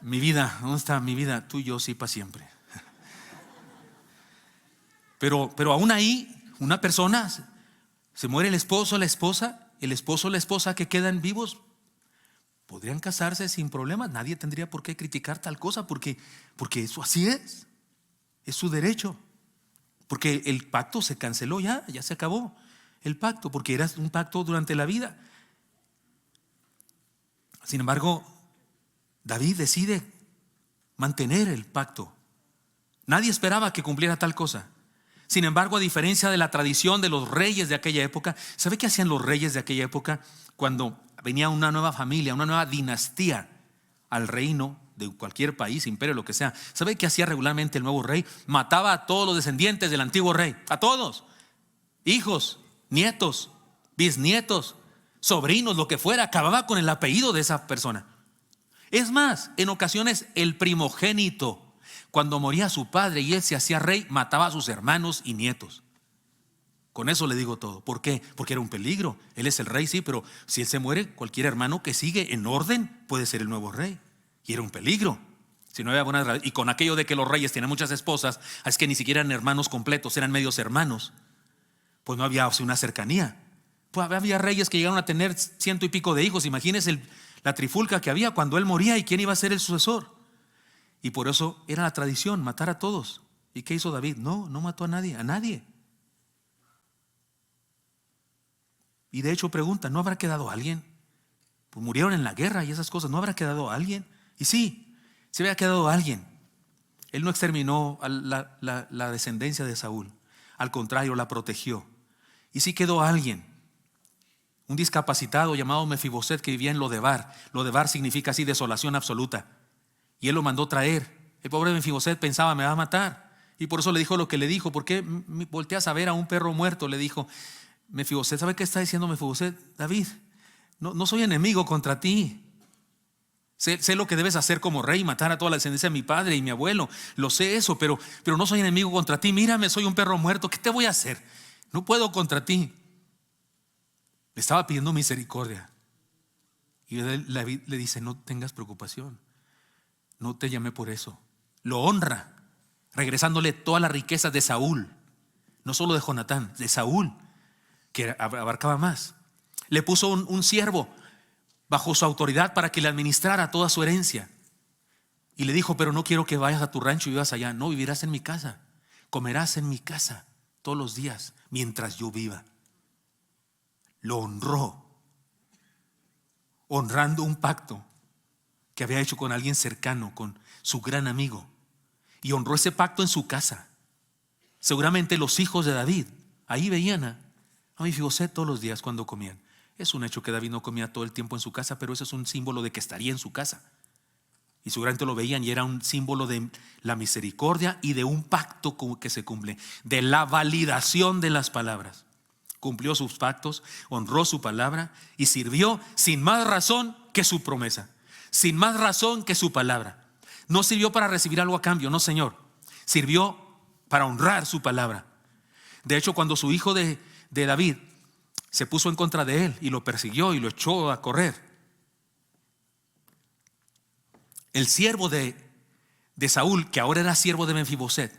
Mi vida, ¿dónde está mi vida? Tú y yo sí para siempre. Pero aún ahí, una persona, se muere el esposo, la esposa, el esposo, la esposa que quedan vivos, podrían casarse sin problemas. Nadie tendría por qué criticar tal cosa, porque eso así es su derecho. Porque el pacto se canceló, ya se acabó el pacto, porque era un pacto durante la vida. Sin embargo, David decide mantener el pacto. Nadie esperaba que cumpliera tal cosa. Sin embargo, a diferencia de la tradición de los reyes de aquella época, ¿sabe qué hacían los reyes de aquella época cuando venía una nueva familia, una nueva dinastía al reino de cualquier país, imperio, lo que sea? ¿Sabe qué hacía regularmente el nuevo rey? Mataba a todos los descendientes del antiguo rey, a todos, hijos, nietos, bisnietos, sobrinos, lo que fuera. Acababa con el apellido de esa persona. Es más, en ocasiones el— cuando moría su padre y él se hacía rey, mataba a sus hermanos y nietos Con eso le digo todo. ¿Por qué? Porque era un peligro. Él es el rey, sí, pero si él se muere, cualquier hermano que sigue en orden puede ser el nuevo rey. Y era un peligro. Si no había buenas, y con aquello de que los reyes tienen muchas esposas, es que ni siquiera eran hermanos completos, eran medios hermanos. Pues no había una cercanía. Pues había reyes que llegaron a tener 100 y pico de hijos. Imagínense la trifulca que había cuando él moría y quién iba a ser el sucesor. Y por eso era la tradición, matar a todos. ¿Y qué hizo David? No mató a nadie, a nadie. Y de hecho pregunta, ¿no habrá quedado alguien? Pues murieron en la guerra y esas cosas, ¿no habrá quedado alguien? Y sí, se había quedado alguien. Él no exterminó a la descendencia de Saúl, al contrario, la protegió. Y sí quedó alguien, un discapacitado llamado Mefiboset que vivía en Lodebar. Lodebar significa así desolación absoluta. Y él lo mandó traer. El pobre Mefiboset pensaba, me va a matar. Y por eso le dijo lo que le dijo. ¿Por qué volteas a ver a un perro muerto? Le dijo Mefiboset. ¿Sabe qué está diciendo Mefiboset? David, no soy enemigo contra ti. Sé lo que debes hacer como rey, matar a toda la descendencia de mi padre y mi abuelo. Lo sé eso, pero no soy enemigo contra ti. Mírame, soy un perro muerto. ¿Qué te voy a hacer? No puedo contra ti. Le estaba pidiendo misericordia. Y David le dice, no tengas preocupación. No te llamé por eso. Lo honra, regresándole todas las riquezas de Saúl. No solo de Jonatán, de Saúl, que abarcaba más. Le puso un siervo bajo su autoridad para que le administrara toda su herencia. Y le dijo, pero no quiero que vayas a tu rancho y vivas allá. No, vivirás en mi casa. Comerás en mi casa todos los días mientras yo viva. Lo honró, honrando un pacto que había hecho con alguien cercano, con su gran amigo. Y honró ese pacto en su casa. Seguramente los hijos de David ahí veían a Mefiboset todos los días cuando comían. Es un hecho que David no comía todo el tiempo en su casa, pero eso es un símbolo de que estaría en su casa. Y seguramente lo veían y era un símbolo de la misericordia y de un pacto que se cumple, de la validación de las palabras. Cumplió sus pactos, honró su palabra y sirvió sin más razón que su promesa, sin más razón que su palabra. No sirvió para recibir algo a cambio, no, Señor. Sirvió para honrar su palabra. De hecho, cuando su hijo de David se puso en contra de él y lo persiguió y lo echó a correr, el siervo de Saúl, que ahora era siervo de Mefiboset,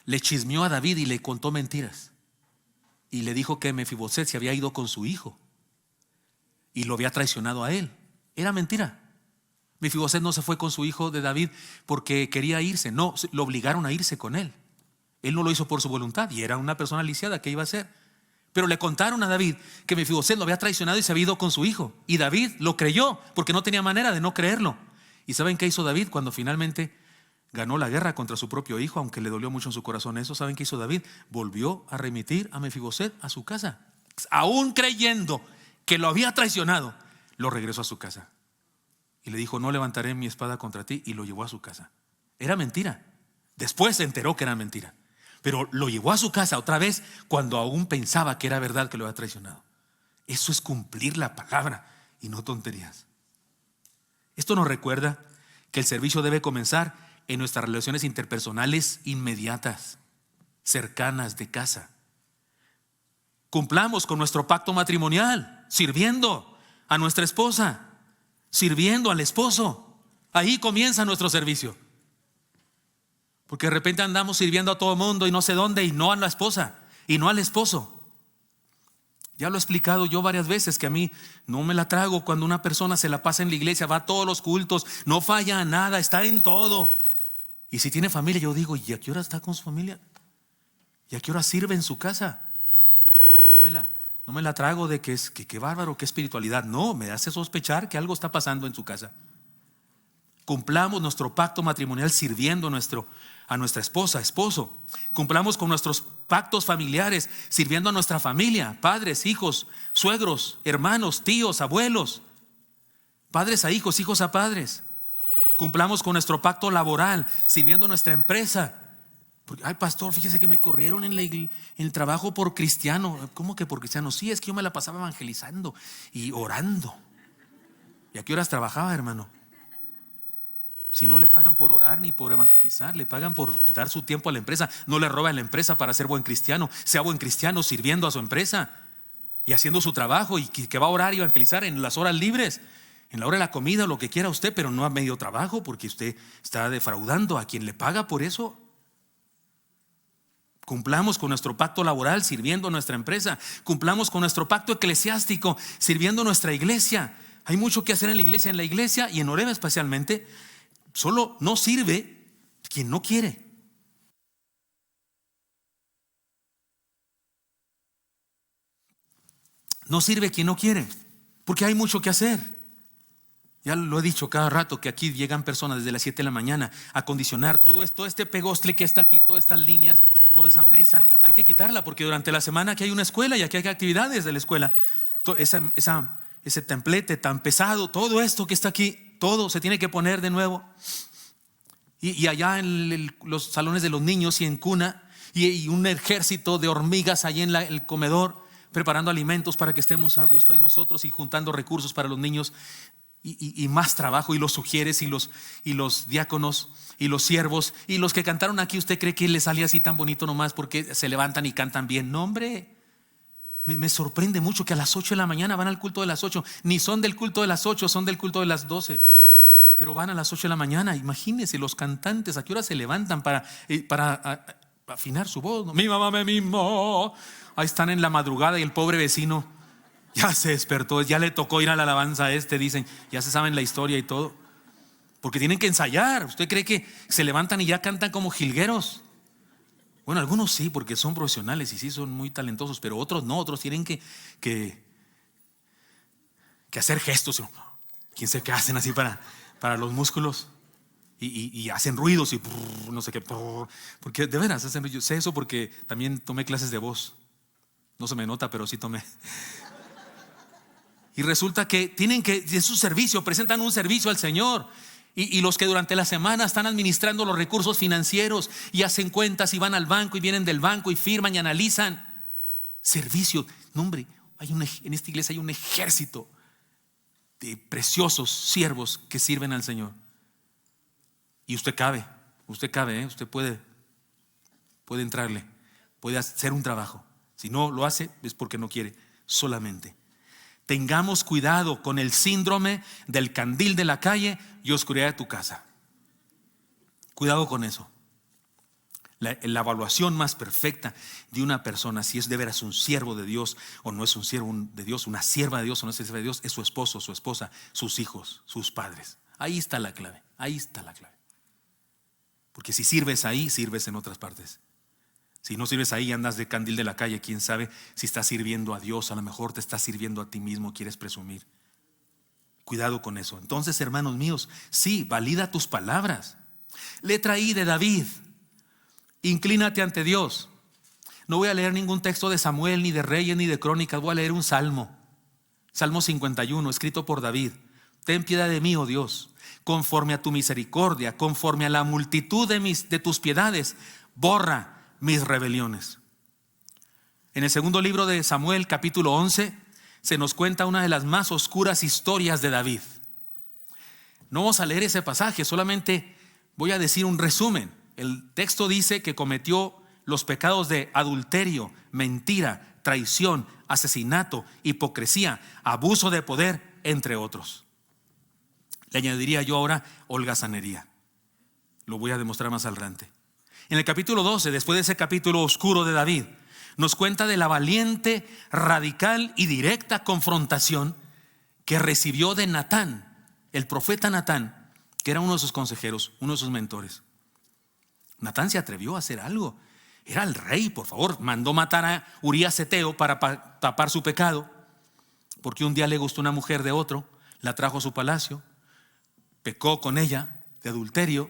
le chismeó a David y le contó mentiras. Y le dijo que Mefiboset se había ido con su hijo y lo había traicionado a él. Era mentira. Mefiboset no se fue con su hijo de David porque quería irse. No, lo obligaron a irse con él. Él no lo hizo por su voluntad y era una persona lisiada. ¿Qué iba a hacer? Pero le contaron a David que Mefiboset lo había traicionado y se había ido con su hijo. Y David lo creyó porque no tenía manera de no creerlo. ¿Y saben qué hizo David cuando finalmente ganó la guerra contra su propio hijo, aunque le dolió mucho en su corazón eso? ¿Saben qué hizo David? Volvió a remitir a Mefiboset a su casa. Aún creyendo que lo había traicionado, lo regresó a su casa. Y le dijo, no levantaré mi espada contra ti, y lo llevó a su casa. Era mentira. Después se enteró que era mentira. Pero lo llevó a su casa otra vez cuando aún pensaba que era verdad que lo había traicionado. Eso es cumplir la palabra y no tonterías. Esto nos recuerda que el servicio debe comenzar en nuestras relaciones interpersonales inmediatas, cercanas, de casa. Cumplamos con nuestro pacto matrimonial, sirviendo a nuestra esposa, sirviendo al esposo. Ahí comienza nuestro servicio. Porque de repente andamos sirviendo a todo el mundo y no sé dónde, y no a la esposa y no al esposo. Ya lo he explicado yo varias veces que a mí no me la trago cuando una persona se la pasa en la iglesia, va a todos los cultos, no falla a nada, está en todo. Y si tiene familia, yo digo, ¿y a qué hora está con su familia? ¿Y a qué hora sirve en su casa? No me la trago de que qué bárbaro, qué espiritualidad. No, me hace sospechar que algo está pasando en su casa. Cumplamos nuestro pacto matrimonial sirviendo a nuestra esposa, esposo. Cumplamos con nuestros pactos familiares sirviendo a nuestra familia, padres, hijos, suegros, hermanos, tíos, abuelos, padres a hijos, hijos a padres. Cumplamos con nuestro pacto laboral sirviendo a nuestra empresa. Porque, ay, pastor, fíjese que me corrieron en el trabajo por cristiano. ¿Cómo que por cristiano? Sí, es que yo me la pasaba evangelizando y orando. ¿Y a qué horas trabajaba, hermano? Si no le pagan por orar ni por evangelizar, le pagan por dar su tiempo a la empresa. No le roba a la empresa para ser buen cristiano. Sea buen cristiano sirviendo a su empresa y haciendo su trabajo, y que va a orar y evangelizar en las horas libres, en la hora de la comida, lo que quiera usted, pero no a medio trabajo, porque usted está defraudando a quien le paga por eso. Cumplamos con nuestro pacto laboral sirviendo a nuestra empresa. Cumplamos con nuestro pacto eclesiástico sirviendo a nuestra iglesia. Hay mucho que hacer en la iglesia y en Oreb especialmente. Solo no sirve quien no quiere. No sirve quien no quiere, porque hay mucho que hacer. Ya lo he dicho cada rato, que aquí llegan personas desde las 7 de la mañana a acondicionar todo esto, este pegostle que está aquí, todas estas líneas, toda esa mesa. Hay que quitarla porque durante la semana aquí hay una escuela y aquí hay actividades de la escuela. Ese templete tan pesado, todo esto que está aquí, todo se tiene que poner de nuevo. Y allá en los salones de los niños y en cuna, y un ejército de hormigas allí en el comedor, preparando alimentos para que estemos a gusto ahí nosotros y juntando recursos para los niños, y más trabajo, y los sugieres y los diáconos y los siervos y los que cantaron aquí. ¿Usted cree que les salía así tan bonito nomás porque se levantan y cantan bien? No, hombre. Me sorprende mucho que a las 8 de la mañana van al culto de las 8. Ni son del culto de las 8, son del culto de las 12. Pero van a las 8 de la mañana. Imagínense los cantantes, ¿a qué hora se levantan para afinar su voz? Mi mamá me mimó. Ahí están en la madrugada y el pobre vecino ya se despertó, ya le tocó ir a la alabanza a dicen, ya se saben la historia y todo. Porque tienen que ensayar. ¿Usted cree que se levantan y ya cantan como jilgueros? Bueno, algunos sí, porque son profesionales y sí son muy talentosos, pero otros no, otros tienen que hacer gestos. ¿Quién sabe qué hacen así para los músculos? Y hacen ruidos y no sé qué. Porque de veras hacen ruidos. Sé eso porque también tomé clases de voz. No se me nota, pero sí tomé. Y resulta que tienen que, en su servicio, presentan un servicio al Señor. Y los que durante la semana están administrando los recursos financieros y hacen cuentas y van al banco y vienen del banco y firman y analizan. Servicio. No, hombre, en esta iglesia hay un ejército de preciosos siervos que sirven al Señor. Y usted cabe, usted puede entrarle, puede hacer un trabajo. Si no lo hace es porque no quiere solamente. Tengamos cuidado con el síndrome del candil de la calle y oscuridad de tu casa. Cuidado con eso. La evaluación más perfecta de una persona, si es de veras un siervo de Dios o no es un siervo de Dios, una sierva de Dios o no es sierva de Dios, es su esposo, su esposa, sus hijos, sus padres. Ahí está la clave, ahí está la clave. Porque si sirves ahí, sirves en otras partes. Si no sirves ahí, andas de candil de la calle, quién sabe si estás sirviendo a Dios. A lo mejor te estás sirviendo a ti mismo, quieres presumir. Cuidado con eso. Entonces, hermanos míos, sí, valida tus palabras. Letra I de David: inclínate ante Dios. No voy a leer ningún texto de Samuel, ni de Reyes, ni de Crónicas. Voy a leer un salmo. Salmo 51, escrito por David. Ten piedad de mí, oh Dios, conforme a tu misericordia, conforme a la multitud de tus piedades, borra mis rebeliones. En el segundo libro de Samuel, capítulo 11, se nos cuenta una de las más oscuras historias de David. No vamos a leer ese pasaje, solamente voy a decir un resumen. El texto dice que cometió los pecados de adulterio, mentira, traición, asesinato, hipocresía, abuso de poder, entre otros. Le añadiría yo ahora holgazanería. Lo voy a demostrar más adelante. En el capítulo 12, después de ese capítulo oscuro de David, nos cuenta de la valiente, radical y directa confrontación que recibió de Natán, el profeta Natán, que era uno de sus consejeros, uno de sus mentores. Natán se atrevió a hacer algo. Era el rey, por favor, mandó matar a Urías Eteo para tapar su pecado, porque un día le gustó una mujer de otro, la trajo a su palacio, pecó con ella de adulterio.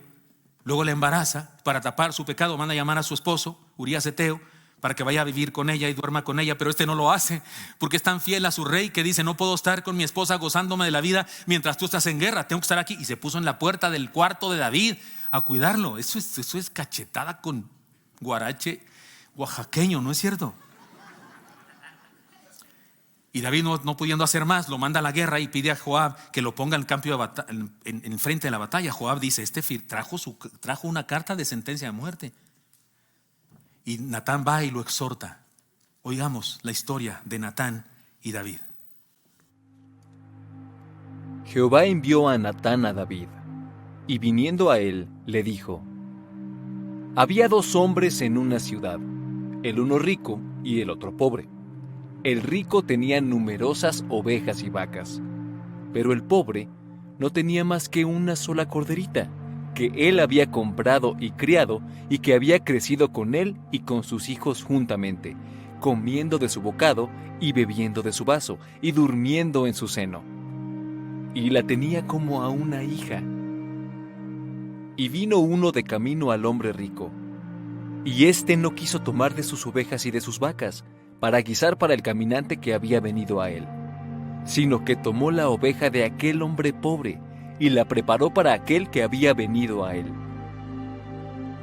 Luego la embaraza, para tapar su pecado manda a llamar a su esposo, Urías Eteo, para que vaya a vivir con ella y duerma con ella. Pero no lo hace porque es tan fiel a su rey que dice: no puedo estar con mi esposa gozándome de la vida mientras tú estás en guerra, tengo que estar aquí. Y se puso en la puerta del cuarto de David a cuidarlo. Eso es cachetada con guarache oaxaqueño, ¿no es cierto? Y David, no pudiendo hacer más, lo manda a la guerra y pide a Joab que lo ponga en frente de la batalla. Joab dice, trajo una carta de sentencia de muerte. Y Natán va y lo exhorta. Oigamos la historia de Natán y David. Jehová envió a Natán a David, y viniendo a él, le dijo: Había 2 hombres en una ciudad, el uno rico y el otro pobre. El rico tenía numerosas ovejas y vacas, pero el pobre no tenía más que una sola corderita, que él había comprado y criado, y que había crecido con él y con sus hijos juntamente, comiendo de su bocado y bebiendo de su vaso, y durmiendo en su seno. Y la tenía como a una hija. Y vino uno de camino al hombre rico, y éste no quiso tomar de sus ovejas y de sus vacas, para guisar para el caminante que había venido a él, sino que tomó la oveja de aquel hombre pobre, y la preparó para aquel que había venido a él.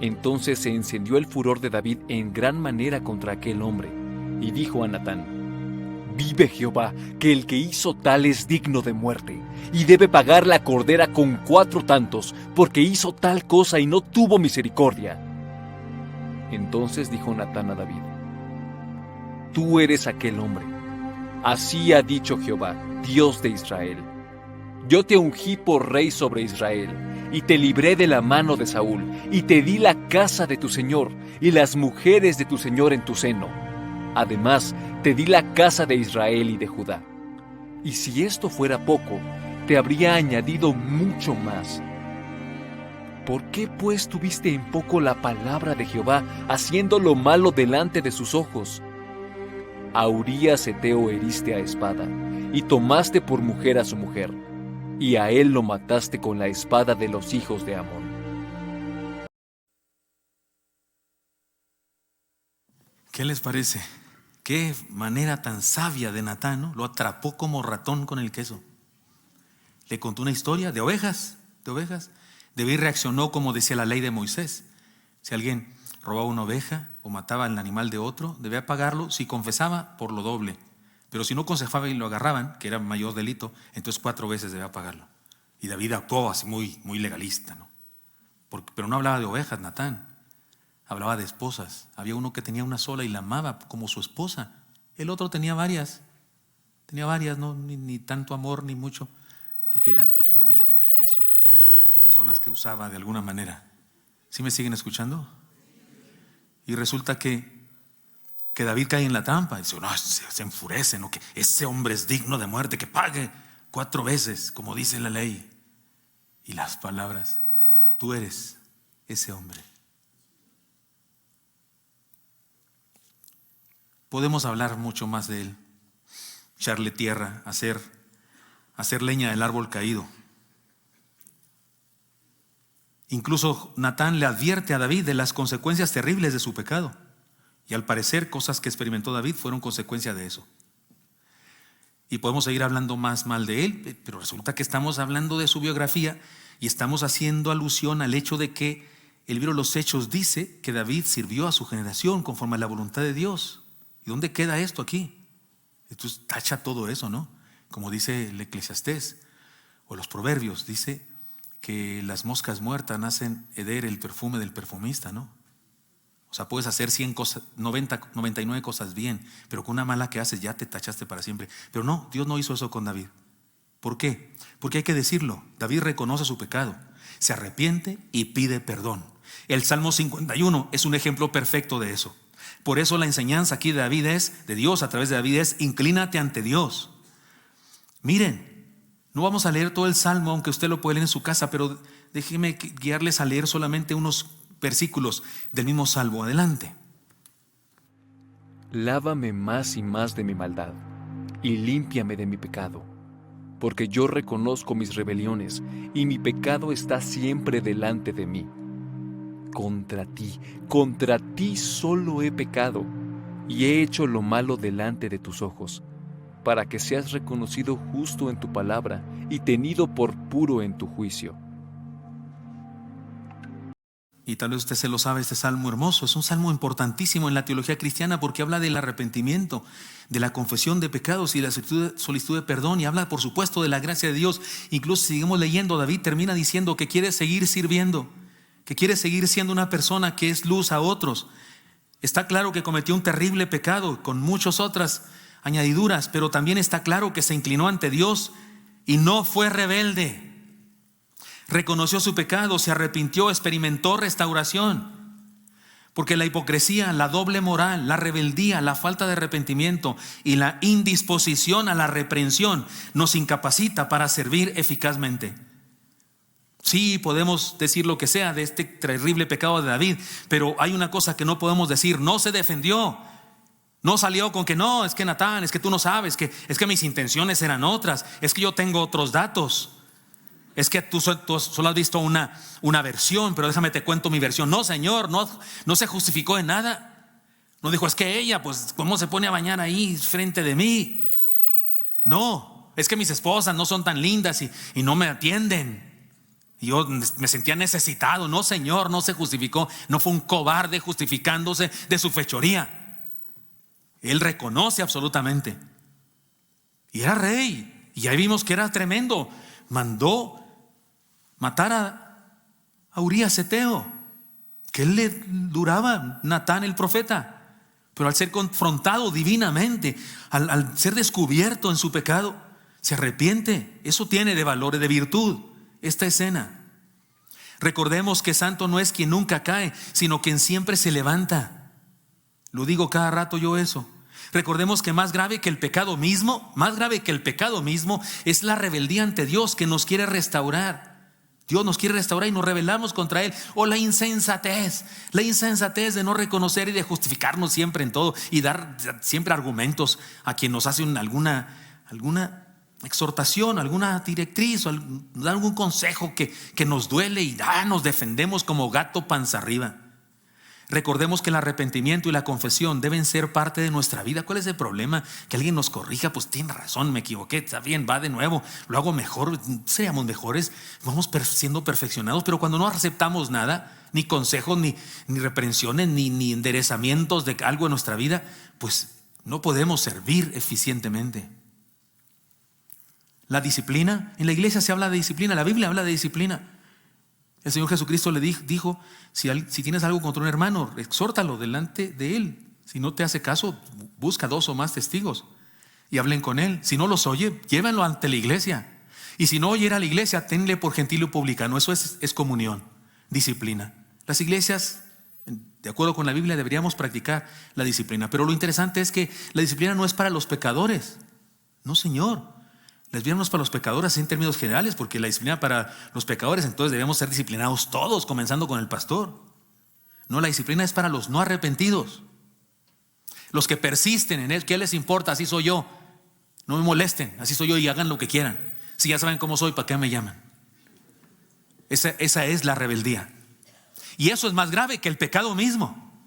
Entonces se encendió el furor de David en gran manera contra aquel hombre, y dijo a Natán: Vive Jehová, que el que hizo tal es digno de muerte, y debe pagar la cordera con 4 tantos, porque hizo tal cosa y no tuvo misericordia. Entonces dijo Natán a David: Tú eres aquel hombre. Así ha dicho Jehová, Dios de Israel: Yo te ungí por rey sobre Israel, y te libré de la mano de Saúl, y te di la casa de tu señor, y las mujeres de tu señor en tu seno. Además, te di la casa de Israel y de Judá. Y si esto fuera poco, te habría añadido mucho más. ¿Por qué pues tuviste en poco la palabra de Jehová, haciendo lo malo delante de sus ojos? A Urías Heteo heriste a espada, y tomaste por mujer a su mujer, y a él lo mataste con la espada de los hijos de Amón. ¿Qué les parece? Qué manera tan sabia de Natán, ¿no? Lo atrapó como ratón con el queso. Le contó una historia de ovejas. David reaccionó como decía la ley de Moisés. Si alguien robaba una oveja o mataba al animal de otro, debía pagarlo si confesaba por lo doble. Pero si no confesaba y lo agarraban, que era mayor delito, entonces 4 veces debía pagarlo. Y David actuó así muy legalista, ¿no? Pero no hablaba de ovejas, Natán. Hablaba de esposas. Había uno que tenía una sola y la amaba como su esposa. El otro tenía varias. No ni tanto amor ni mucho, porque eran solamente eso, personas que usaba de alguna manera. ¿Sí me siguen escuchando? Y resulta que David cae en la trampa. Dice, no, se enfurece, ¿no? Que ese hombre es digno de muerte, que pague 4 veces, como dice la ley. Y las palabras: tú eres ese hombre. Podemos hablar mucho más de él. Echarle tierra, hacer leña del árbol caído. Incluso Natán le advierte a David de las consecuencias terribles de su pecado. Y al parecer, cosas que experimentó David fueron consecuencia de eso. Y podemos seguir hablando más mal de él, pero resulta que estamos hablando de su biografía y estamos haciendo alusión al hecho de que el libro de los Hechos dice que David sirvió a su generación conforme a la voluntad de Dios. ¿Y dónde queda esto aquí? Entonces tacha todo eso, ¿no? Como dice el Eclesiastés o los Proverbios, dice que las moscas muertas hacen heder el perfume del perfumista, ¿no? O sea, puedes hacer 100 cosas, 99 cosas bien, pero con una mala que haces ya te tachaste para siempre. Pero no, Dios no hizo eso con David. ¿Por qué? Porque hay que decirlo. David reconoce su pecado, se arrepiente y pide perdón. El Salmo 51 es un ejemplo perfecto de eso. Por eso la enseñanza aquí de Dios a través de David es: inclínate ante Dios. Miren, no vamos a leer todo el Salmo, aunque usted lo puede leer en su casa, pero déjeme guiarles a leer solamente unos versículos del mismo Salmo. Adelante. Lávame más y más de mi maldad, y límpiame de mi pecado, porque yo reconozco mis rebeliones, y mi pecado está siempre delante de mí. Contra ti solo he pecado, y he hecho lo malo delante de tus ojos, para que seas reconocido justo en tu palabra y tenido por puro en tu juicio. y tal vez usted se lo sabe, este salmo hermoso, es un salmo importantísimo en la teología cristiana porque habla del arrepentimiento, de la confesión de pecados y la solicitud de perdón, y habla por supuesto de la gracia de Dios. Incluso si seguimos leyendo, David termina diciendo que quiere seguir sirviendo, que quiere seguir siendo una persona que es luz a otros. Está claro que cometió un terrible pecado con muchas otras añadiduras, pero también está claro que se inclinó ante Dios y no fue rebelde. Reconoció su pecado, se arrepintió, experimentó restauración. Porque la hipocresía, la doble moral, la rebeldía, la falta de arrepentimiento y la indisposición a la reprensión nos incapacita para servir eficazmente. Sí, podemos decir lo que sea de este terrible pecado de David, pero hay una cosa que no podemos decir: no se defendió. No salió con que no, es que Natán, es que tú no sabes, es que mis intenciones eran otras, es que yo tengo otros datos. Es que tú solo has visto una versión, pero déjame te cuento mi versión. No, Señor, no se justificó en nada. No dijo, es que ella, pues, ¿cómo se pone a bañar ahí frente de mí? No, es que mis esposas no son tan lindas y no me atienden. Y yo me sentía necesitado. No, Señor, no se justificó. No fue un cobarde justificándose de su fechoría. Él reconoce absolutamente. Y era rey. Y ahí vimos que era tremendo. Mandó matar a Urías Eteo, que él le duraba Natán el profeta, pero al ser confrontado divinamente, al ser descubierto en su pecado, se arrepiente. Eso tiene de valor y de virtud esta escena. Recordemos que santo no es quien nunca cae, sino quien siempre se levanta. Lo digo cada rato yo eso. Recordemos que más grave que el pecado mismo es la rebeldía ante Dios, que nos quiere restaurar. Dios nos quiere restaurar y nos rebelamos contra Él. O la insensatez de no reconocer y de justificarnos siempre en todo y dar siempre argumentos a quien nos hace alguna exhortación, alguna directriz o dar algún consejo que nos duele y nos defendemos como gato panza arriba. Recordemos que el arrepentimiento y la confesión deben ser parte de nuestra vida. ¿Cuál es el problema? Que alguien nos corrija, pues tiene razón, me equivoqué, está bien, va de nuevo, lo hago mejor, seríamos mejores, vamos siendo perfeccionados. Pero cuando no aceptamos nada, ni consejos, ni reprensiones, ni enderezamientos de algo en nuestra vida, pues no podemos servir eficientemente. La disciplina, en la iglesia se habla de disciplina, la Biblia habla de disciplina. El Señor Jesucristo le dijo, si tienes algo contra un hermano, exhórtalo delante de él. Si no te hace caso, busca 2 o más testigos y hablen con él. Si no los oye, llévenlo ante la iglesia. Y si no oyera a la iglesia, tenle por gentil y publicano. Eso es comunión, disciplina. Las iglesias, de acuerdo con la Biblia, deberíamos practicar la disciplina. Pero lo interesante es que la disciplina no es para los pecadores. No, Señor. La disciplina no es para los pecadores en términos generales, porque la disciplina para los pecadores, entonces debemos ser disciplinados todos, comenzando con el pastor. No, la disciplina es para los no arrepentidos, los que persisten en él. ¿Qué les importa? Así soy yo, no me molesten, así soy yo y hagan lo que quieran. Si ya saben cómo soy, ¿para qué me llaman? Esa es la rebeldía. Y eso es más grave que el pecado mismo.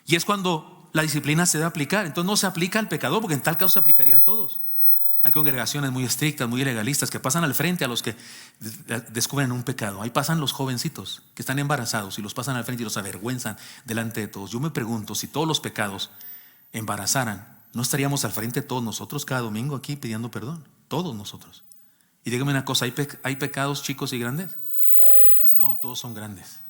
Y es cuando la disciplina se debe aplicar. Entonces no se aplica al pecador, porque en tal caso se aplicaría a todos. Hay congregaciones muy estrictas, muy legalistas, que pasan al frente a los que descubren un pecado. Ahí pasan los jovencitos que están embarazados y los pasan al frente y los avergüenzan delante de todos. Yo me pregunto, si todos los pecados embarazaran, ¿no estaríamos al frente todos nosotros cada domingo aquí pidiendo perdón? Todos nosotros. Y dígame una cosa, ¿hay pecados chicos y grandes? No, todos son grandes.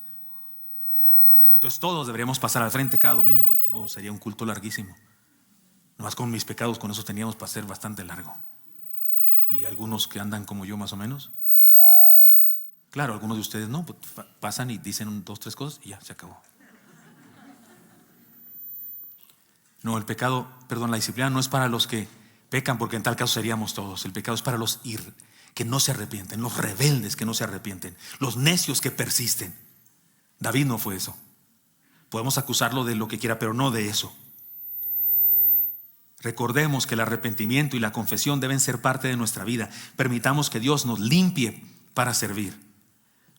Entonces todos deberíamos pasar al frente cada domingo y sería un culto larguísimo. Nomás con mis pecados, con eso teníamos para ser bastante largo. Y algunos que andan como yo más o menos. Claro, algunos de ustedes no, pues pasan y dicen 2, 3 cosas y ya, se acabó. No, la disciplina no es para los que pecan, porque en tal caso seríamos todos. El pecado es para los que no se arrepienten, los rebeldes que no se arrepienten, los necios que persisten. David no fue eso. Podemos acusarlo de lo que quiera, pero no de eso. Recordemos que el arrepentimiento y la confesión deben ser parte de nuestra vida. Permitamos que Dios nos limpie para servir.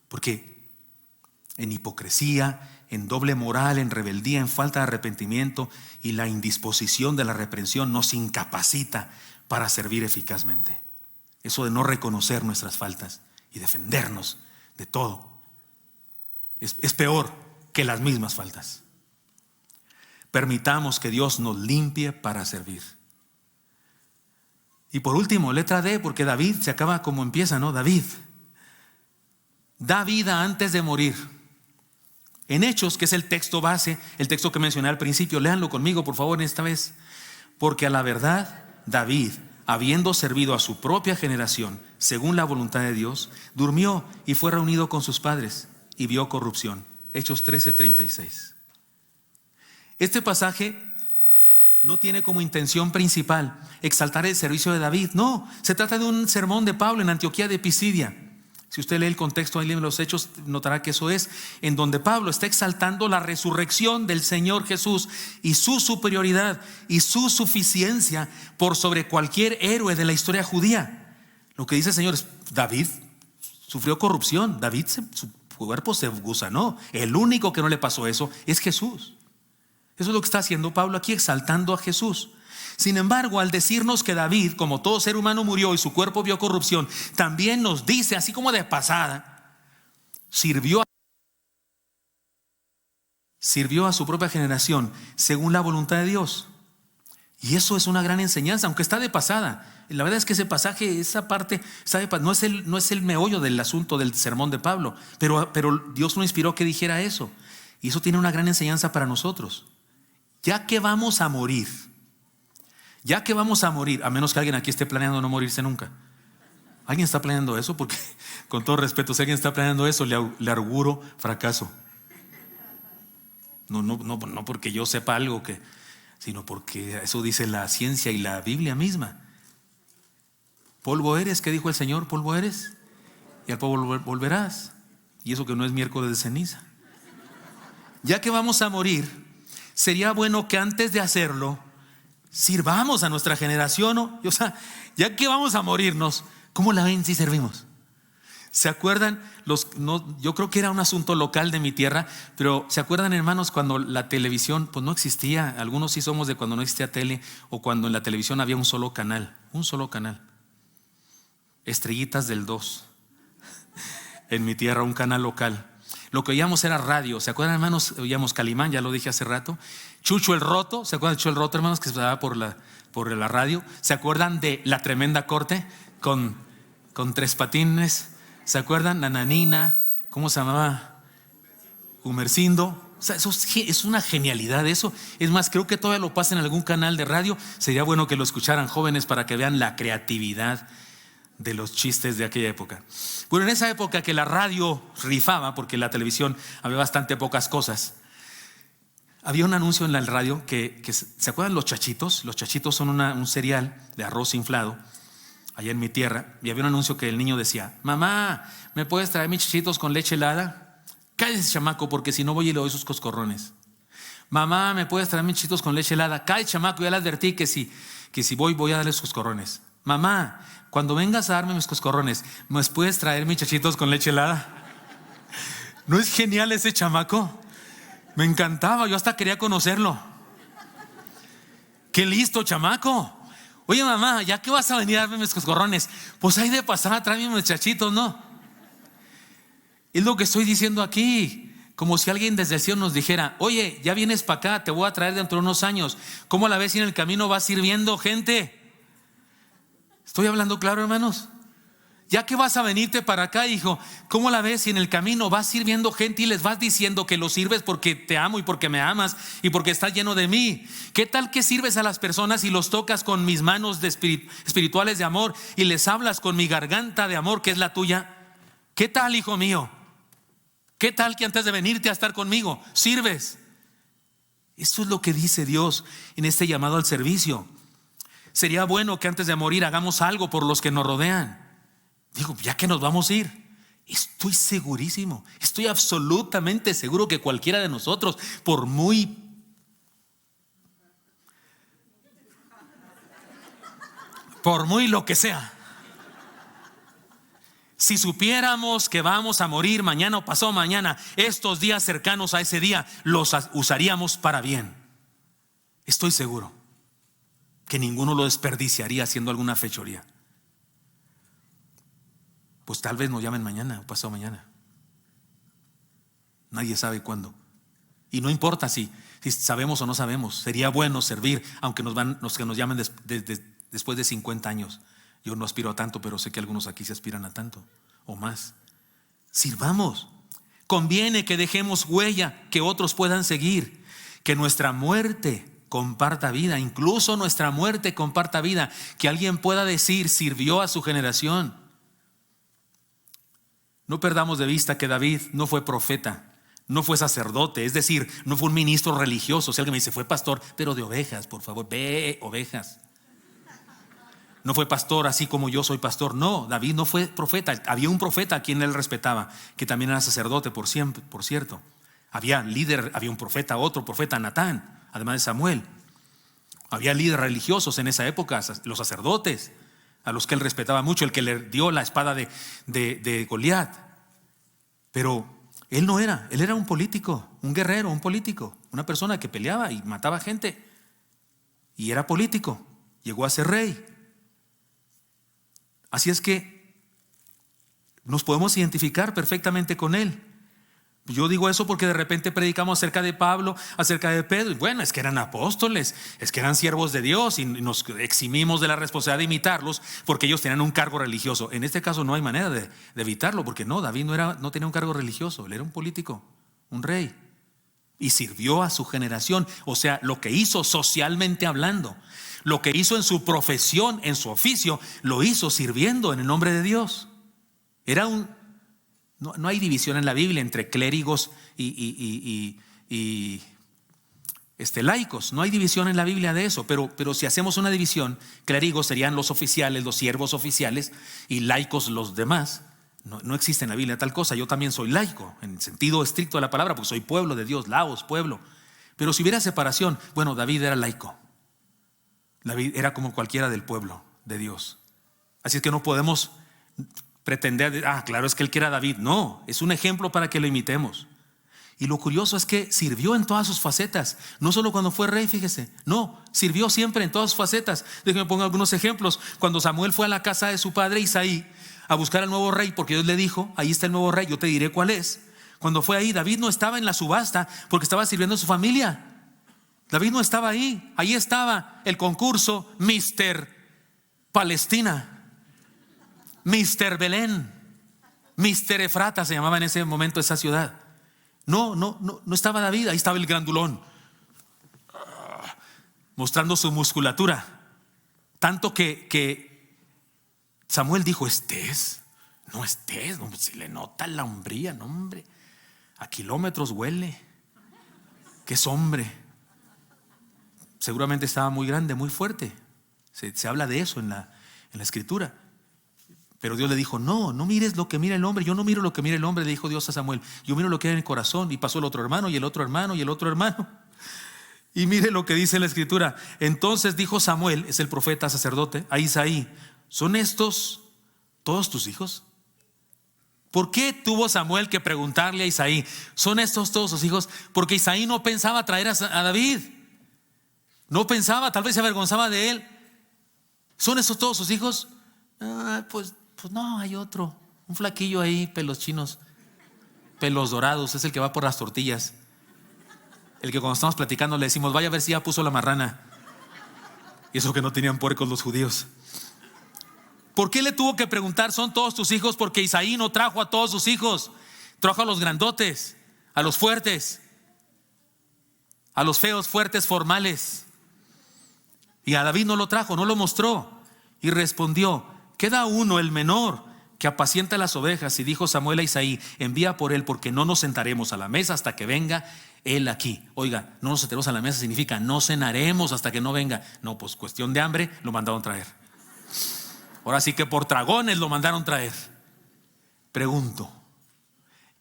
Porque en hipocresía, en doble moral, en rebeldía, en falta de arrepentimiento y la indisposición de la reprensión nos incapacita para servir eficazmente. Eso de no reconocer nuestras faltas y defendernos de todo. Es peor que las mismas faltas. Permitamos que Dios nos limpie para servir. Y por último, letra D, porque David se acaba como empieza, ¿no? David da vida antes de morir. En Hechos, que es el texto base, el texto que mencioné al principio, léanlo conmigo por favor esta vez. Porque a la verdad, David, habiendo servido a su propia generación, según la voluntad de Dios, durmió y fue reunido con sus padres y vio corrupción. Hechos 13:36. Este pasaje no tiene como intención principal exaltar el servicio de David. No, se trata de un sermón de Pablo en Antioquía de Pisidia. Si usted lee el contexto ahí en los Hechos, notará que eso es en donde Pablo está exaltando la resurrección del Señor Jesús y su superioridad y su suficiencia por sobre cualquier héroe de la historia judía. Lo que dice el Señor es: David sufrió corrupción, su cuerpo se gusanó. El único que no le pasó eso es Jesús. Eso es lo que está haciendo Pablo aquí, exaltando a Jesús. Sin embargo, al decirnos que David, como todo ser humano, murió y su cuerpo vio corrupción, también nos dice, así como de pasada, sirvió a su propia generación según la voluntad de Dios. Y eso es una gran enseñanza, aunque está de pasada. La verdad es que ese pasaje, esa parte, no es el meollo del asunto del sermón de Pablo, pero Dios no inspiró que dijera eso. Y eso tiene una gran enseñanza para nosotros. Ya que vamos a morir, a menos que alguien aquí esté planeando no morirse nunca. ¿Alguien está planeando eso? Porque, con todo respeto, si alguien está planeando eso, le auguro fracaso. No porque yo sepa algo, sino porque eso dice la ciencia y la Biblia misma. Polvo eres, ¿qué dijo el Señor? Polvo eres y al polvo volverás. Y eso que no es miércoles de ceniza. Ya que vamos a morir, sería bueno que antes de hacerlo sirvamos a nuestra generación, ¿no? O sea, ya que vamos a morirnos, ¿cómo la ven si servimos? ¿Se acuerdan? Yo creo que era un asunto local de mi tierra, pero ¿se acuerdan, hermanos, cuando la televisión pues no existía? Algunos sí somos de cuando no existía tele, o cuando en la televisión había un solo canal. Estrellitas del 2. En mi tierra, un canal local. Lo que oíamos era radio. ¿Se acuerdan, hermanos? Oíamos Calimán, ya lo dije hace rato. Chucho el Roto. ¿Se acuerdan de Chucho el Roto, hermanos? Que se daba por la radio. ¿Se acuerdan de La Tremenda Corte? Con Tres Patines. ¿Se acuerdan? Nananina. ¿Cómo se llamaba? Humercindo. O sea, eso es una genialidad eso. Es más, creo que todavía lo pasa en algún canal de radio. Sería bueno que lo escucharan jóvenes para que vean la creatividad de los chistes de aquella época. Bueno, en esa época que la radio rifaba, porque en la televisión había bastante pocas cosas, había un anuncio en la radio que ¿se acuerdan los chachitos? Los chachitos son un cereal de arroz inflado allá en mi tierra, y había un anuncio que el niño decía: mamá, ¿me puedes traer mis chachitos con leche helada? Cállese, chamaco, porque si no voy y le doy sus coscorrones. Mamá, ¿me puedes traer mis chachitos con leche helada? Cállese, chamaco, ya le advertí que si voy a darle sus coscorrones. Mamá, cuando vengas a darme mis coscorrones, ¿me puedes traer mis chachitos con leche helada? ¿No es genial ese chamaco? Me encantaba, yo hasta quería conocerlo. ¡Qué listo, chamaco! Oye, mamá, ¿ya que vas a venir a darme mis coscorrones? Pues ahí de pasada, tráeme mis chachitos, ¿no? Es lo que estoy diciendo aquí. Como si alguien desde el cielo nos dijera: oye, ya vienes para acá, te voy a traer dentro de unos años. ¿Cómo la ves si en el camino vas sirviendo gente? ¿Estoy hablando claro, hermanos? Ya que vas a venirte para acá, hijo, ¿cómo la ves si en el camino vas sirviendo gente y les vas diciendo que lo sirves porque te amo y porque me amas y porque estás lleno de mí? ¿Qué tal que sirves a las personas y los tocas con mis manos espirituales de amor y les hablas con mi garganta de amor que es la tuya? ¿Qué tal, hijo mío? ¿Qué tal que antes de venirte a estar conmigo sirves? Eso es lo que dice Dios en este llamado al servicio. Sería bueno que antes de morir hagamos algo por los que nos rodean. Digo, ya que nos vamos a ir, estoy segurísimo, estoy absolutamente seguro que cualquiera de nosotros, por muy lo que sea, si supiéramos que vamos a morir mañana o pasado mañana, estos días cercanos a ese día los usaríamos para bien. Estoy seguro que ninguno lo desperdiciaría haciendo alguna fechoría. Pues tal vez nos llamen mañana o pasado mañana. Nadie sabe cuándo. Y no importa si sabemos o no sabemos. Sería bueno servir, aunque nos llamen después de 50 años. Yo no aspiro a tanto, pero sé que algunos aquí se aspiran a tanto o más. Sirvamos. Conviene que dejemos huella, que otros puedan seguir, que nuestra muerte comparta vida, incluso nuestra muerte comparta vida, que alguien pueda decir, sirvió a su generación. No perdamos de vista que David no fue profeta, no fue sacerdote, es decir, no fue un ministro religioso. Si alguien me dice, fue pastor, pero de ovejas, por favor, ve ovejas. No fue pastor así como yo soy pastor. No, David no fue profeta. Había un profeta a quien él respetaba, que también era sacerdote, por cierto. Había líder, había un profeta, otro profeta, Natán, además de Samuel. Había líderes religiosos en esa época, los sacerdotes, a los que él respetaba mucho, el que le dio la espada de Goliat. Pero él no era, él era un político, un guerrero, un político, una persona que peleaba y mataba gente. Y era político, llegó a ser rey. Así es que nos podemos identificar perfectamente con él. Yo digo eso porque de repente predicamos acerca de Pablo, acerca de Pedro. Y bueno, es que eran apóstoles, es que eran siervos de Dios y nos eximimos de la responsabilidad de imitarlos porque ellos tenían un cargo religioso. En este caso no hay manera de evitarlo, porque no, David no tenía un cargo religioso, él era un político, un rey. Y sirvió a su generación, o sea, lo que hizo socialmente hablando, lo que hizo en su profesión, en su oficio, lo hizo sirviendo en el nombre de Dios. No hay división en la Biblia entre clérigos y laicos. No hay división en la Biblia de eso, pero si hacemos una división, clérigos serían los oficiales, los siervos oficiales, y laicos los demás. No existe en la Biblia tal cosa. Yo también soy laico, en el sentido estricto de la palabra, porque soy pueblo de Dios, laos, pueblo. Pero si hubiera separación, bueno, David era laico. David era como cualquiera del pueblo de Dios. Así es que no podemos pretender, claro, es que él que era David. No, es un ejemplo para que lo imitemos. Y lo curioso es que sirvió en todas sus facetas. No solo cuando fue rey, fíjese. No, sirvió siempre en todas sus facetas. Déjenme poner algunos ejemplos. Cuando Samuel fue a la casa de su padre Isaí a buscar al nuevo rey, porque Dios le dijo, ahí está el nuevo rey, yo te diré cuál es. Cuando fue ahí, David no estaba en la subasta porque estaba sirviendo a su familia. David no estaba ahí. Ahí estaba el concurso Mr. Palestina, Mr. Belén, Mr. Efrata se llamaba en ese momento esa ciudad. No estaba David, ahí estaba el grandulón, mostrando su musculatura. Tanto que Samuel dijo, no, se le nota la hombría, no, hombre, a kilómetros huele, que es hombre. Seguramente estaba muy grande, muy fuerte. Se habla de eso en la escritura. Pero Dios le dijo, no mires lo que mira el hombre. Yo no miro lo que mira el hombre, le dijo Dios a Samuel. Yo miro lo que hay en el corazón. Y pasó el otro hermano, y el otro hermano, y el otro hermano. Y mire lo que dice la escritura. Entonces dijo Samuel, es el profeta sacerdote, a Isaí, ¿son estos todos tus hijos? ¿Por qué tuvo Samuel que preguntarle a Isaí, ¿son estos todos sus hijos? Porque Isaí no pensaba traer a David. No pensaba, tal vez se avergonzaba de él. ¿Son estos todos sus hijos? Pues no, hay otro, un flaquillo ahí, pelos chinos, pelos dorados, es el que va por las tortillas. El que cuando estamos platicando le decimos, vaya a ver si ya puso la marrana. Y eso que no tenían puercos los judíos. ¿Por qué le tuvo que preguntar, son todos tus hijos? Porque Isaí no trajo a todos sus hijos, trajo a los grandotes, a los fuertes, a los feos, fuertes, formales. Y a David no lo trajo, no lo mostró. Y respondió, queda uno, el menor, que apacienta las ovejas. Y dijo Samuel a Isaí, envía por él, porque no nos sentaremos a la mesa hasta que venga él aquí. Oiga, no nos sentaremos a la mesa significa no cenaremos hasta que no venga. No, pues cuestión de hambre, lo mandaron traer. Ahora sí que por dragones lo mandaron traer. Pregunto,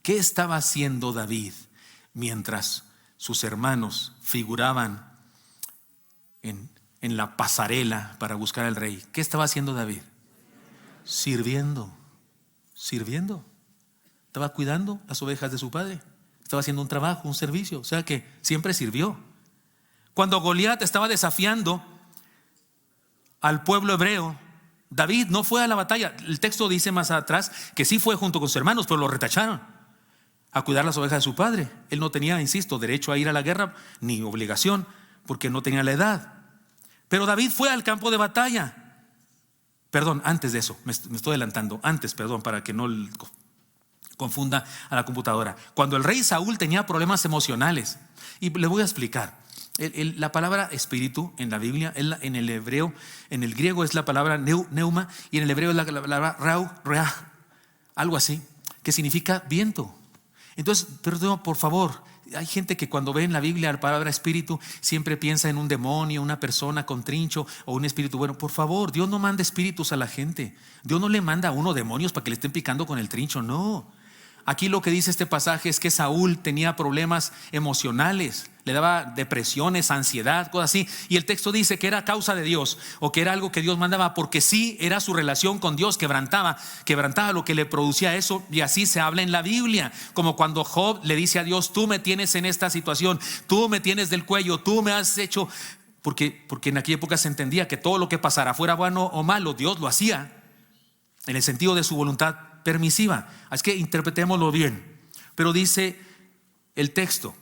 ¿qué estaba haciendo David mientras sus hermanos figuraban en la pasarela para buscar al rey? ¿Qué estaba haciendo David? Sirviendo. Estaba cuidando las ovejas de su padre. Estaba haciendo un trabajo, un servicio. O sea que siempre sirvió. Cuando Goliat estaba desafiando al pueblo hebreo, David no fue a la batalla. El texto dice más atrás que sí fue junto con sus hermanos, pero lo retacharon. a cuidar las ovejas de su padre. Él no tenía, insisto, derecho a ir a la guerra, ni obligación, porque no tenía la edad. Pero David fue al campo de batalla. Perdón, antes de eso, me estoy adelantando. Antes, perdón, para que no confunda a la computadora. Cuando el rey Saúl tenía problemas emocionales, y le voy a explicar. La palabra espíritu en la Biblia, en el hebreo, en el griego es la palabra neuma, y en el hebreo es la palabra reah, algo así, que significa viento. Entonces, perdón, por favor, hay gente que cuando ve en la Biblia la palabra espíritu siempre piensa en un demonio, una persona con trincho o un espíritu. Bueno, por favor, Dios no manda espíritus a la gente. Dios no le manda a uno demonios para que le estén picando con el trincho, no. Aquí lo que dice este pasaje es que Saúl tenía problemas emocionales, le daba depresiones, ansiedad, cosas así. Y el texto dice que era causa de Dios, o que era algo que Dios mandaba, porque sí era su relación con Dios, quebrantaba lo que le producía eso. Y así se habla en la Biblia, como cuando Job le dice a Dios: tú me tienes en esta situación, tú me tienes del cuello, tú me has hecho. Porque en aquella época se entendía que todo lo que pasara, fuera bueno o malo, Dios lo hacía en el sentido de su voluntad permisiva. Así que interpretémoslo bien. Pero dice el texto,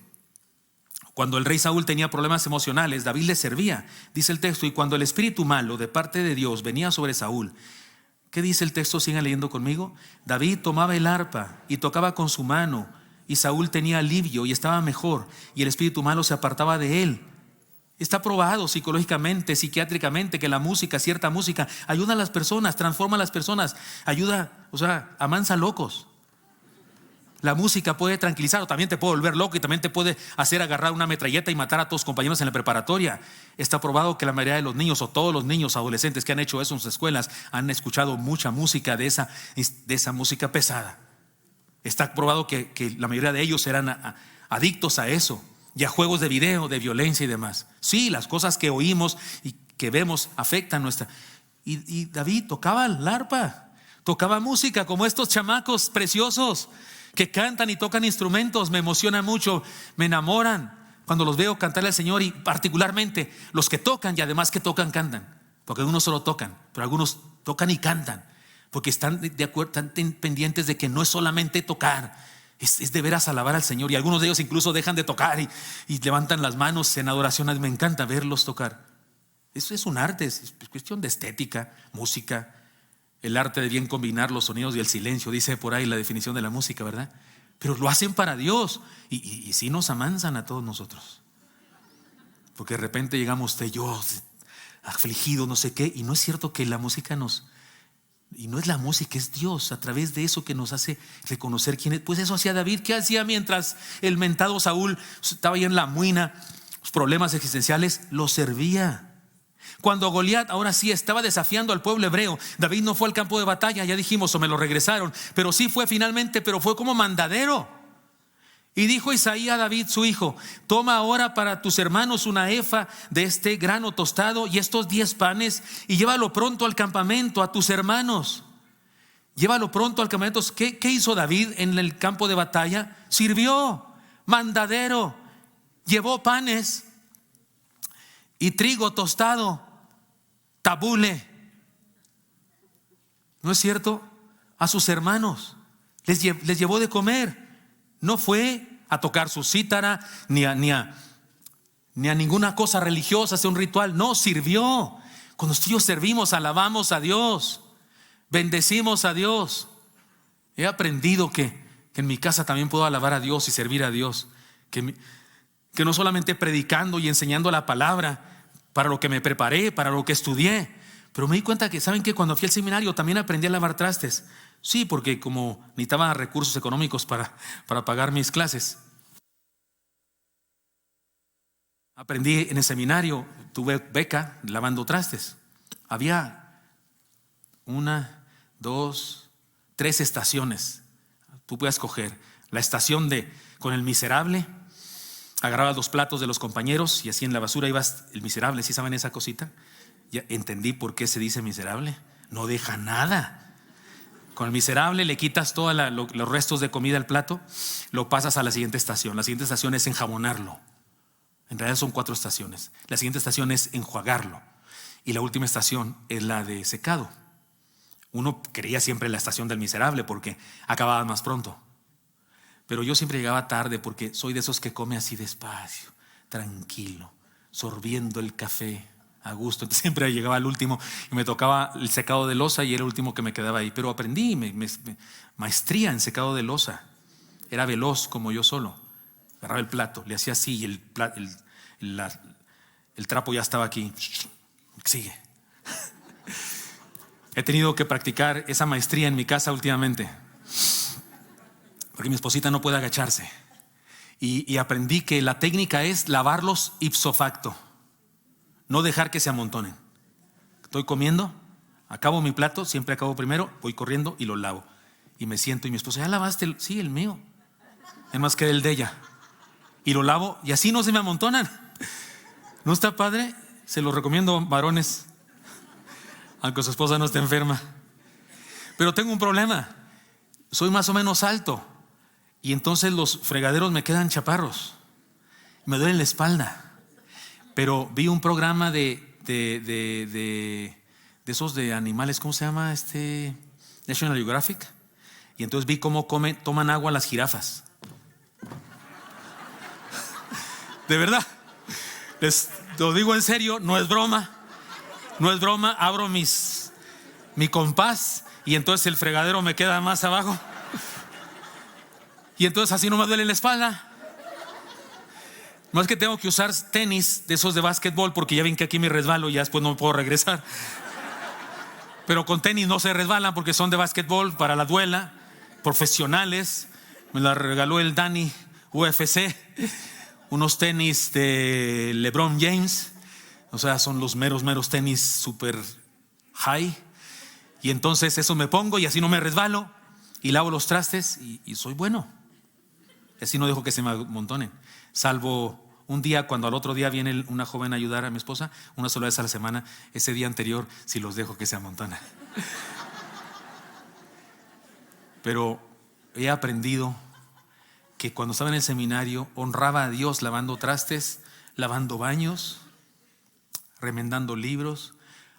cuando el rey Saúl tenía problemas emocionales, David le servía. Dice el texto: y cuando el espíritu malo de parte de Dios venía sobre Saúl, ¿qué dice el texto? Sigan leyendo conmigo. David tomaba el arpa y tocaba con su mano, y Saúl tenía alivio y estaba mejor, y el espíritu malo se apartaba de él. Está probado psicológicamente, psiquiátricamente, que la música, cierta música, ayuda a las personas, transforma a las personas, ayuda, amansa locos. La música puede tranquilizar, o también te puede volver loco, y también te puede hacer agarrar una metralleta y matar a tus compañeros en la preparatoria. Está probado que la mayoría de los niños, o todos los niños adolescentes que han hecho eso en sus escuelas, han escuchado mucha música de esa música pesada. Está probado que la mayoría de ellos eran adictos a eso, y a juegos de video, de violencia y demás. Sí, las cosas que oímos y que vemos afectan nuestra. Y David tocaba el arpa, tocaba música como estos chamacos preciosos que cantan y tocan instrumentos. Me emociona mucho, me enamoran cuando los veo cantarle al Señor, y particularmente los que tocan y además que tocan, cantan. Porque algunos solo tocan, pero algunos tocan y cantan, porque están de acuerdo, están pendientes de que no es solamente tocar, es de veras alabar al Señor. Y algunos de ellos incluso dejan de tocar y levantan las manos en adoración. Me encanta verlos tocar. Eso es un arte, es cuestión de estética, música, el arte de bien combinar los sonidos y el silencio, dice por ahí la definición de la música, ¿verdad? Pero lo hacen para Dios, y sí nos amansan a todos nosotros, porque de repente llegamos usted y yo afligidos, no sé qué, y no es cierto que la música y no es la música, es Dios a través de eso que nos hace reconocer quién es. Pues eso hacía David. ¿Qué hacía mientras el mentado Saúl estaba ahí en la muina, los problemas existenciales? Lo servía. Cuando Goliat ahora sí estaba desafiando al pueblo hebreo, David no fue al campo de batalla, ya dijimos, o me lo regresaron, pero sí fue finalmente, pero fue como mandadero. Y dijo Isaí a David su hijo: toma ahora para tus hermanos una efa de este grano tostado y estos 10 panes, y llévalo pronto al campamento a tus hermanos. Llévalo pronto al campamento. ¿Qué hizo David en el campo de batalla? Sirvió, mandadero. Llevó panes y trigo tostado, tabule. ¿No es cierto? A sus hermanos les llevó de comer. No fue a tocar su cítara ni a ninguna cosa religiosa, hacer un ritual. No, sirvió. Cuando nosotros servimos, alabamos a Dios, bendecimos a Dios. He aprendido que en mi casa también puedo alabar a Dios y servir a Dios, que no solamente predicando y enseñando la palabra para lo que me preparé, para lo que estudié, pero me di cuenta que, ¿saben qué? Cuando fui al seminario también aprendí a lavar trastes. Sí, porque como necesitaba recursos económicos para pagar mis clases, aprendí en el seminario, tuve beca lavando trastes. Había 1, 2, 3 estaciones. Tú puedes escoger la estación con el miserable. Agarrabas los platos de los compañeros y así en la basura ibas el miserable. ¿Sí saben esa cosita? Ya entendí por qué se dice miserable. No deja nada. Con el miserable le quitas todos los restos de comida al plato, lo pasas a la siguiente estación. La siguiente estación es enjabonarlo. En realidad son 4 estaciones. La siguiente estación es enjuagarlo. Y la última estación es la de secado. Uno creía siempre en la estación del miserable porque acababa más pronto. Pero yo siempre llegaba tarde porque soy de esos que come así despacio, tranquilo, sorbiendo el café a gusto. Entonces siempre llegaba al último y me tocaba el secado de loza y era el último que me quedaba ahí. Pero aprendí maestría en secado de loza. Era veloz como yo solo. Agarraba el plato, le hacía así y el trapo ya estaba aquí. Sigue. He tenido que practicar esa maestría en mi casa últimamente, porque mi esposita no puede agacharse. Y aprendí que la técnica es lavarlos ipso facto, no dejar que se amontonen. Estoy comiendo, acabo mi plato, siempre acabo primero, voy corriendo y lo lavo. Y me siento y mi esposa, ¿ya lavaste? Sí, el mío. Es más que el de ella. Y lo lavo y así no se me amontonan. ¿No está padre? Se lo recomiendo, varones, aunque su esposa no esté enferma. Pero tengo un problema. Soy más o menos alto y entonces los fregaderos me quedan chaparros. Me duele la espalda. Pero vi un programa de esos de animales, ¿cómo se llama? National Geographic. Y entonces vi cómo toman agua las jirafas. De verdad, les lo digo en serio, no es broma. No es broma, abro mi compás y entonces el fregadero me queda más abajo. Y entonces así no me duele la espalda. No es que tengo que usar tenis de esos de básquetbol porque ya ven que aquí me resbalo y ya después no me puedo regresar. Pero con tenis no se resbalan porque son de básquetbol para la duela, profesionales. Me la regaló el Dani UFC. Unos tenis de LeBron James. O sea, son los meros tenis super high. Y entonces eso me pongo y así no me resbalo. Y lavo los trastes y soy bueno. Y así no dejo que se me amontonen. Salvo un día cuando al otro día viene una joven a ayudar a mi esposa, una sola vez a la semana. Ese día anterior sí los dejo que se amontonen. Pero he aprendido que cuando estaba en el seminario honraba a Dios lavando trastes, lavando baños, remendando libros,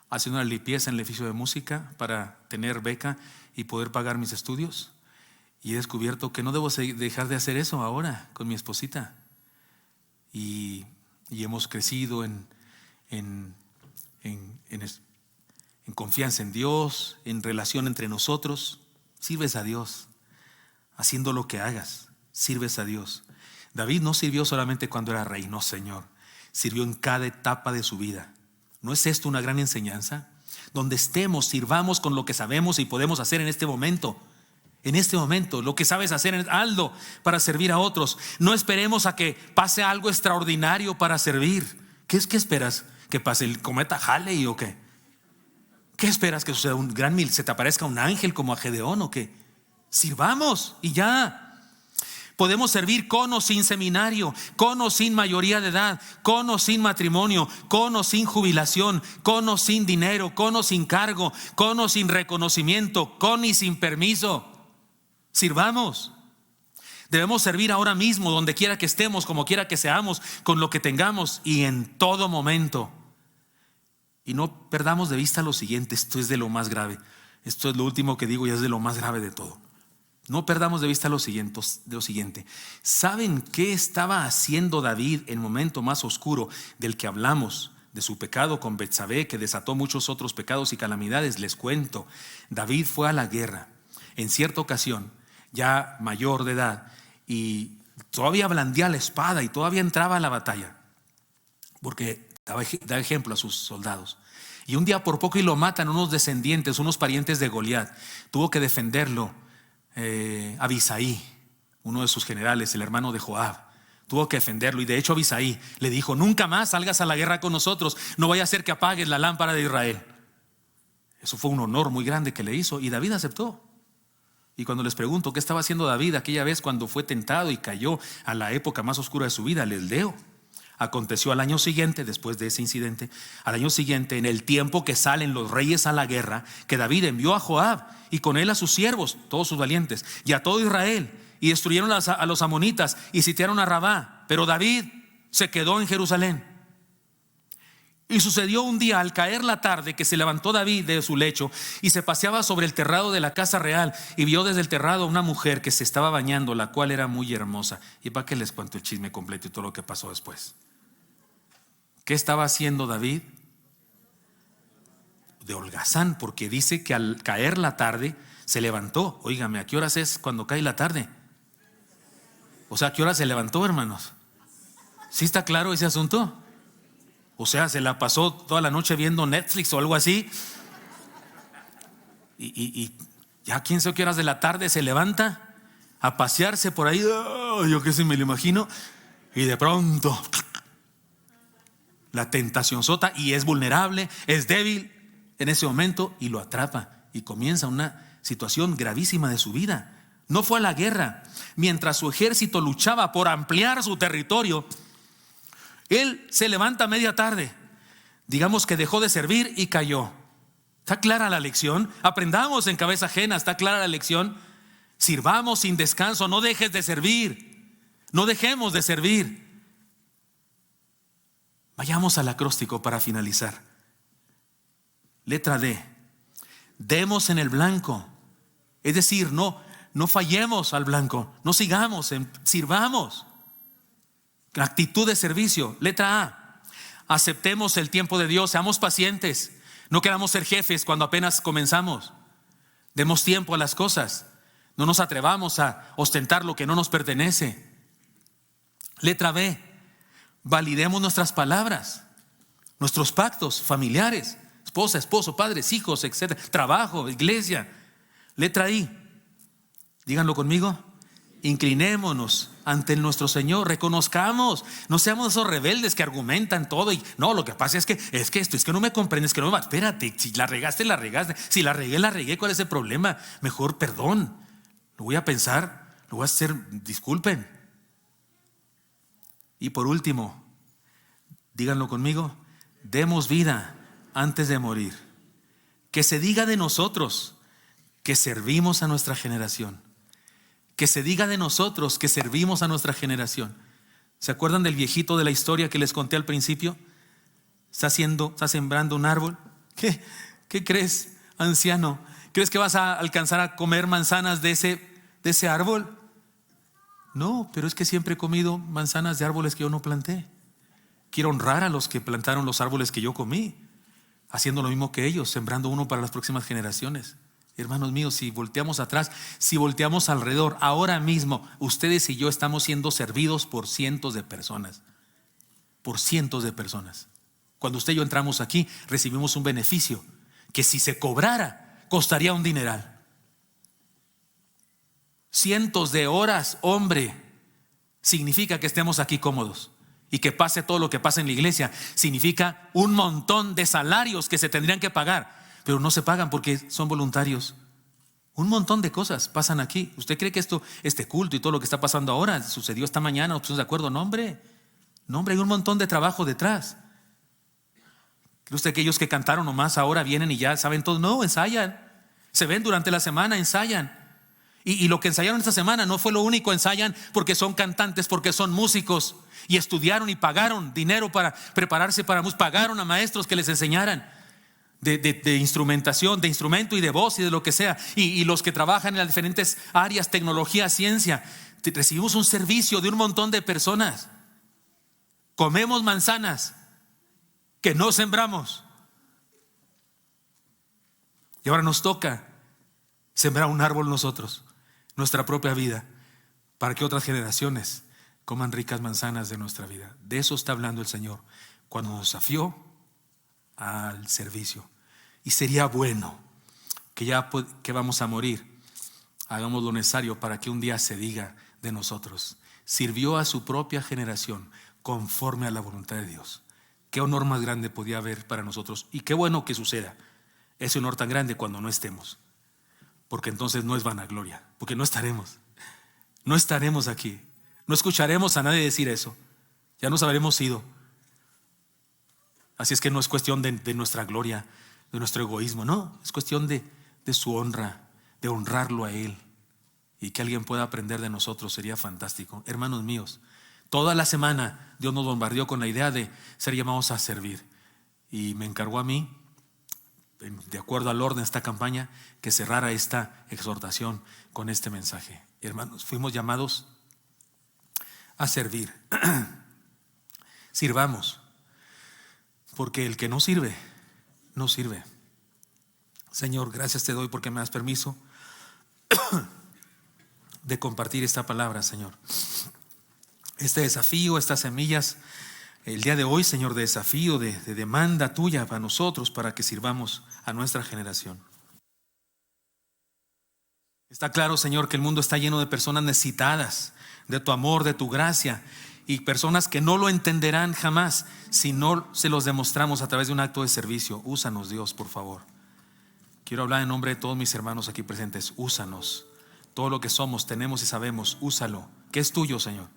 haciendo una limpieza en el edificio de música para tener beca y poder pagar mis estudios. Y he descubierto que no debo dejar de hacer eso ahora con mi esposita. Y hemos crecido en confianza en Dios, en relación entre nosotros. Sirves a Dios haciendo lo que hagas. Sirves a Dios. David no sirvió solamente cuando era rey, no, Señor. Sirvió en cada etapa de su vida. ¿No es esto una gran enseñanza? Donde estemos, sirvamos con lo que sabemos y podemos hacer en este momento. En este momento, lo que sabes hacer, hazlo para servir a otros. No esperemos a que pase algo extraordinario para servir. ¿Qué esperas? ¿Que pase el cometa Halley o qué? ¿Qué esperas? ¿Que suceda un gran se te aparezca un ángel como a Gedeón o qué? Sirvamos y ya. Podemos servir con o sin seminario, con o sin mayoría de edad, con o sin matrimonio, con o sin jubilación, con o sin dinero, con o sin cargo, con o sin reconocimiento, con y sin permiso. Sirvamos. Debemos servir ahora mismo, donde quiera que estemos, como quiera que seamos, con lo que tengamos y en todo momento. Y no perdamos de vista lo siguiente, esto es de lo más grave. Esto es lo último que digo y es de lo más grave de todo. No perdamos de vista lo siguiente. ¿Saben qué estaba haciendo David en el momento más oscuro del que hablamos? De su pecado con Betsabé, que desató muchos otros pecados y calamidades. Les cuento, David fue a la guerra en cierta ocasión, ya mayor de edad, y todavía blandía la espada y todavía entraba a la batalla, porque da ejemplo a sus soldados. Y un día por poco y lo matan unos descendientes, unos parientes de Goliat. Tuvo que defenderlo Abisaí, uno de sus generales, el hermano de Joab. Tuvo que defenderlo y de hecho Abisaí le dijo: nunca más salgas a la guerra con nosotros, no vaya a ser que apagues la lámpara de Israel. Eso fue un honor muy grande que le hizo y David aceptó. Y cuando les pregunto qué estaba haciendo David aquella vez cuando fue tentado y cayó a la época más oscura de su vida, les leo. Aconteció al año siguiente, después de ese incidente, al año siguiente, en el tiempo que salen los reyes a la guerra, que David envió a Joab y con él a sus siervos, todos sus valientes, y a todo Israel, y destruyeron a los amonitas y sitiaron a Rabá. Pero David se quedó en Jerusalén. Y sucedió un día al caer la tarde que se levantó David de su lecho y se paseaba sobre el terrado de la casa real y vio desde el terrado a una mujer que se estaba bañando, la cual era muy hermosa. ¿Y para qué les cuento el chisme completo y todo lo que pasó después? ¿Qué estaba haciendo David? De holgazán, porque dice que al caer la tarde se levantó. Óigame, ¿a qué horas es cuando cae la tarde? O sea, ¿a qué hora se levantó, hermanos? ¿Sí está claro ese asunto? O sea, se la pasó toda la noche viendo Netflix o algo así. Y ya 15 o qué horas de la tarde se levanta a pasearse por ahí. Oh, yo qué sé, me lo imagino. Y de pronto la tentación sota, y es vulnerable, es débil en ese momento, y lo atrapa y comienza una situación gravísima de su vida. No fue a la guerra. Mientras su ejército luchaba por ampliar su territorio, él se levanta a media tarde. Digamos que dejó de servir y cayó. ¿Está clara la lección? Aprendamos en cabeza ajena. ¿Está clara la lección? Sirvamos sin descanso. No dejes de servir. No dejemos de servir. Vayamos al acróstico para finalizar. Letra D. Demos en el blanco. Es decir, no fallemos al blanco. No sigamos, sirvamos. Actitud de servicio. Letra A. Aceptemos el tiempo de Dios. Seamos pacientes. No queramos ser jefes cuando apenas comenzamos. Demos tiempo a las cosas. No nos atrevamos a ostentar lo que no nos pertenece. Letra B. Validemos nuestras palabras, nuestros pactos familiares, esposa, esposo, padres, hijos, etcétera, trabajo, iglesia. Letra I. Díganlo conmigo. Inclinémonos ante nuestro Señor, reconozcamos, no seamos esos rebeldes que argumentan todo y no, lo que pasa es que esto, es que no me comprendes, que no me, espérate, si la regaste, si la regué, ¿cuál es el problema? Mejor perdón, lo voy a pensar, lo voy a hacer, disculpen. Y por último, díganlo conmigo, demos vida antes de morir. Que se diga de nosotros que servimos a nuestra generación. Que se diga de nosotros que servimos a nuestra generación. ¿Se acuerdan del viejito de la historia que les conté al principio? Está sembrando un árbol. ¿Qué crees, anciano? ¿Crees que vas a alcanzar a comer manzanas de ese árbol? No, pero es que siempre he comido manzanas de árboles que yo no planté. Quiero honrar a los que plantaron los árboles que yo comí, haciendo lo mismo que ellos, sembrando uno para las próximas generaciones. Hermanos míos, si volteamos atrás, si volteamos alrededor, ahora mismo ustedes y yo estamos siendo servidos por cientos de personas. Por cientos de personas. Cuando usted y yo entramos aquí, recibimos un beneficio que si se cobrara, costaría un dineral. Cientos de horas, hombre, significa que estemos aquí cómodos. Y que pase todo lo que pasa en la iglesia, significa un montón de salarios que se tendrían que pagar. Pero no se pagan porque son voluntarios. Un montón de cosas pasan aquí. ¿Usted cree que este culto y todo lo que está pasando ahora sucedió esta mañana? ¿No estamos de acuerdo? No, hombre, hay un montón de trabajo detrás. ¿Cree usted que ellos que cantaron nomás ahora vienen y ya saben todo? No, ensayan. Se ven durante la semana, ensayan. Y lo que ensayaron esta semana no fue lo único. Ensayan porque son cantantes, porque son músicos. Y estudiaron y pagaron dinero para prepararse para música. Pagaron a maestros que les enseñaran. De instrumentación, de instrumento y de voz y de lo que sea, y los que trabajan en las diferentes áreas, tecnología, ciencia, recibimos un servicio de un montón de personas. Comemos manzanas que no sembramos, y ahora nos toca sembrar un árbol nosotros, nuestra propia vida, para que otras generaciones coman ricas manzanas de nuestra vida. De eso está hablando el Señor cuando nos desafió al servicio. Y sería bueno que ya que vamos a morir, hagamos lo necesario para que un día se diga de nosotros: sirvió a su propia generación conforme a la voluntad de Dios. Qué honor más grande podía haber para nosotros. Y qué bueno que suceda ese honor tan grande cuando no estemos, porque entonces no es vanagloria, porque no estaremos aquí, no escucharemos a nadie decir eso, ya nos habremos ido. Así es que no es cuestión de nuestra gloria, de nuestro egoísmo, no, es cuestión de su honra, de honrarlo a Él, y que alguien pueda aprender de nosotros. Sería fantástico. Hermanos míos, toda la semana Dios nos bombardeó con la idea de ser llamados a servir. y me encargó a mí, de acuerdo al orden de esta campaña, que cerrara esta exhortación con este mensaje. Hermanos, fuimos llamados a servir. Sirvamos, porque el que no sirve, no sirve. Señor, gracias te doy porque me das permiso de compartir esta palabra, Señor. Este desafío, estas semillas, el día de hoy, Señor, de desafío, de demanda tuya para nosotros, para que sirvamos a nuestra generación. Está claro, Señor, que el mundo está lleno de personas necesitadas de tu amor, de tu gracia, y personas que no lo entenderán jamás si no se los demostramos a través de un acto de servicio. Úsanos, Dios, por favor. Quiero hablar en nombre de todos mis hermanos aquí presentes. Úsanos. Todo lo que somos, tenemos y sabemos, úsalo, que es tuyo, Señor,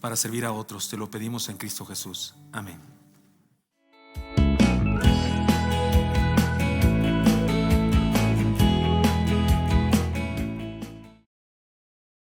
para servir a otros. Te lo pedimos en Cristo Jesús. Amén.